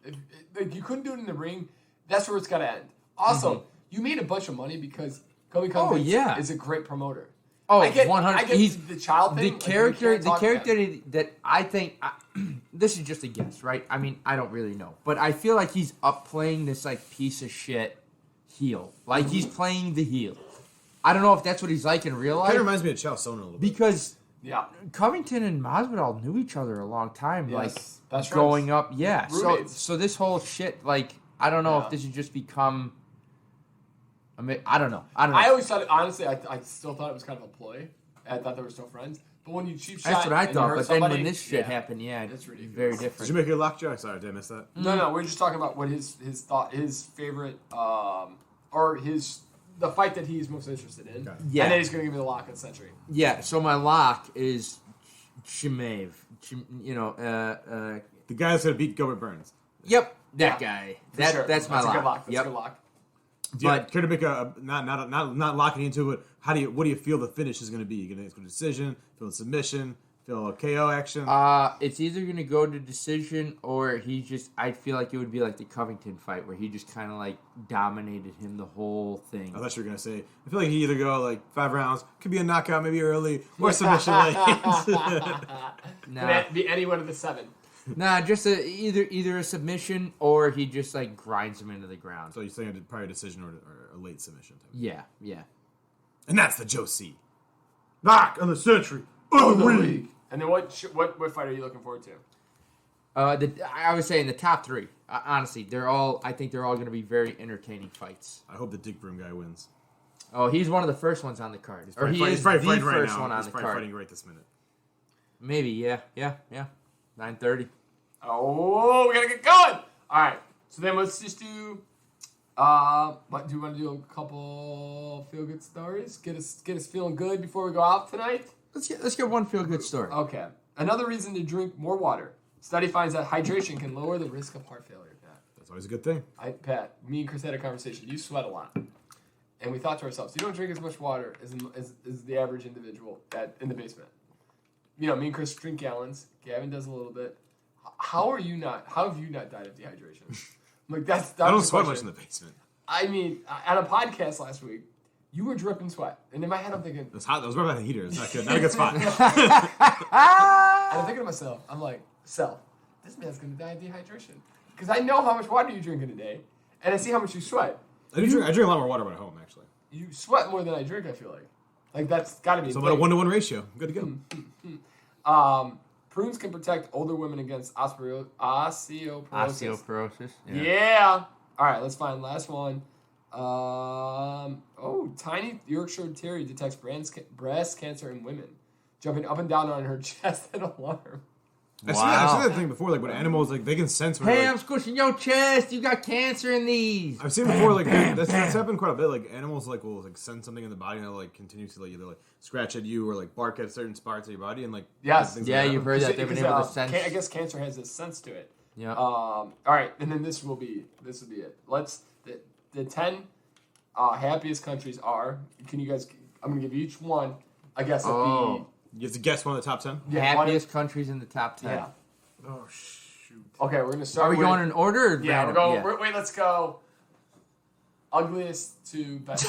Like you couldn't do it in the ring. That's where it's got to end. Also, you made a bunch of money because Kobe Covington yeah. is a great promoter. Oh, I get 100. I get He's the child thing. the like, character. we can't The talk character about it. that I think. This is just a guess, right? I mean, I don't really know, but I feel like he's up playing this like piece of shit heel. Like he's playing the heel. I don't know if that's what he's like in real Kind life of reminds me of Chael Sonnen a little bit. because Yeah. Covington and Masvidal knew each other a long time. Yes. Like Best growing friends. up, yeah. Roommates. So this whole shit, like, I don't know Yeah. if this has just become. I mean, I don't know. I don't know. I always thought, honestly, I still thought it was kind of a ploy. I thought they were still friends. But when you cheap shot, That's what I and you thought. hurt But then somebody, when this shit yeah. happened, yeah, That's ridiculous. very Did different. you make your lockjaw? Sorry, did I miss that? No, we're just talking about what his favorite, or the fight that he's most interested in. Okay. Yeah. And then he's going to give me the lock of the century. Yeah. So my lock is Chimaev. The guy that's gonna beat Gilbert Burns. Yep, that Yeah, guy. For sure. That's my a lock. good lock. That's Yep. a good lock. Do you But- care to make a not locking into it? What do you feel the finish is gonna be? You gonna go to decision, feel a submission, feel a KO action? It's either gonna go to decision or I feel like it would be like the Covington fight where he just kind of like dominated him the whole thing. I thought you were gonna say. I feel like he either go like 5 rounds, could be a knockout, maybe early, or submission late. Nah, Could be any one of the 7. just either a submission or he just like grinds him into the ground. So you're saying probably a decision or a late submission. Type. Yeah. And that's the Joe C. Lock of the century. Of the week. And then what fight are you looking forward to? I would say in the top three. Honestly, I think they're all going to be very entertaining fights. I hope the Dick Broom guy wins. Oh, he's one of the first ones on the card. He's probably fighting right first now. one on He's the probably card. fighting right this minute. Maybe, yeah. 9:30. Oh, we gotta get going. All right. So then let's just do. What do you want to do? A couple feel good stories. Get us feeling good before we go out tonight. Let's get one feel good story. Okay. Another reason to drink more water. Study finds that hydration can lower the risk of heart failure. Pat. That's always a good thing. Pat, me and Chris had a conversation. You sweat a lot, and we thought to ourselves, you don't drink as much water as the average individual in the basement. Me and Chris drink gallons. Gavin does a little bit. How have you not died of dehydration? Like that I don't was the sweat question. much in the basement. I mean, at a podcast last week, you were dripping sweat, and in my head, I'm thinking, It was hot. That was right by the heater. It's not good. Not a good spot. and I'm thinking to myself, I'm like, self, this man's gonna die of dehydration because I know how much water you drink in a day, and I see how much you sweat. I drink a lot more water at home, actually. You sweat more than I drink. I feel like that's got to be. So I'm at a 1-to-1 ratio. Good to go. Prunes can protect older women against osteoporosis. Osteoporosis. Yeah. All right, let's find the last one. Tiny Yorkshire Terrier detects breast cancer in women, jumping up and down on her chest at alarm. I've seen that thing before, like when animals, like they can sense when Hey, I'm squishing your chest. You got cancer in these. I've seen before, like that's happened quite a bit. Like animals, like will like sense something in the body and they'll like continue to like either like scratch at you or like bark at certain parts of your body and like Yes. things Yeah, like you've heard that they've been able to sense. I guess cancer has a sense to it. Yeah. All right, and then this will be it. The 10 happiest countries are. Can you guys? I'm gonna give you each one. I guess. Oh. You have to guess one of the top 10. Happiest countries in the top 10. Yeah. Oh shoot. Okay, we're gonna start. Are we with, going in order? Or Yeah, random? we're going. Wait, let's go. Ugliest to best.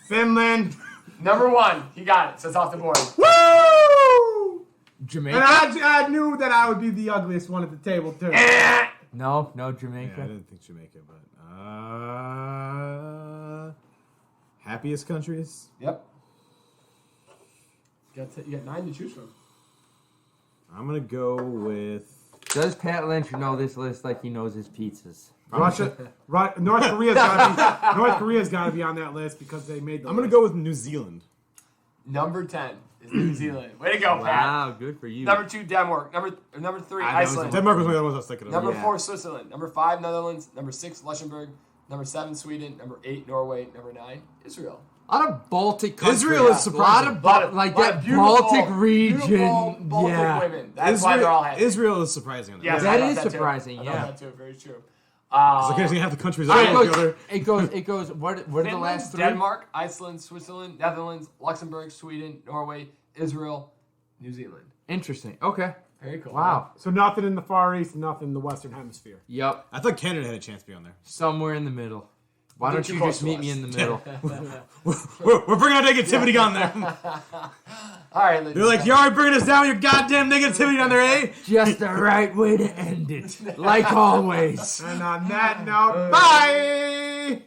Finland. Number 1, he got it. So it's off the board. Woo! Jamaica. And I knew that I would be the ugliest one at the table too. No, Yeah, Jamaica. I didn't think Jamaica, but happiest countries. Yep. You got 9 to choose from. I'm gonna go with. Does Pat Lynch know this list like he knows his pizzas? Russia, North Korea's got to be on that list because they made. I'm gonna go with New Zealand. Number 10 is New Zealand. Way to go, Pat. Wow, good for you. Number 2, Denmark. Number 3, I know Iceland. Denmark was one of the ones I was thinking of. Number Yeah. 4, Switzerland. Number 5, Netherlands. Number 6, Luxembourg. Number 7, Sweden. Number 8, Norway. Number 9, Israel. A lot of Baltic countries. Israel is surprising. A lot of that Baltic region. Beautiful Baltic Yeah. women. That's why they're all happy. Israel is surprising. On that. Yes, That I thought is too. surprising, I yeah. thought that too. Very true. So occasionally half the countries It are goes, together. it goes. What are the last 3? Denmark, Iceland, Switzerland, Netherlands, Luxembourg, Sweden, Norway, Israel, New Zealand. Interesting. Okay. Very cool. Wow. So nothing in the Far East, nothing in the Western Hemisphere. Yep. I thought Canada had a chance to be on there. Somewhere in the middle. Why They're don't too you close just to meet us. me in the middle? We're bringing our negativity on there. All right, ladies. They're like, you're already bringing us down with your goddamn negativity on there, eh? Just the right way to end it. Like always. And on that note, bye.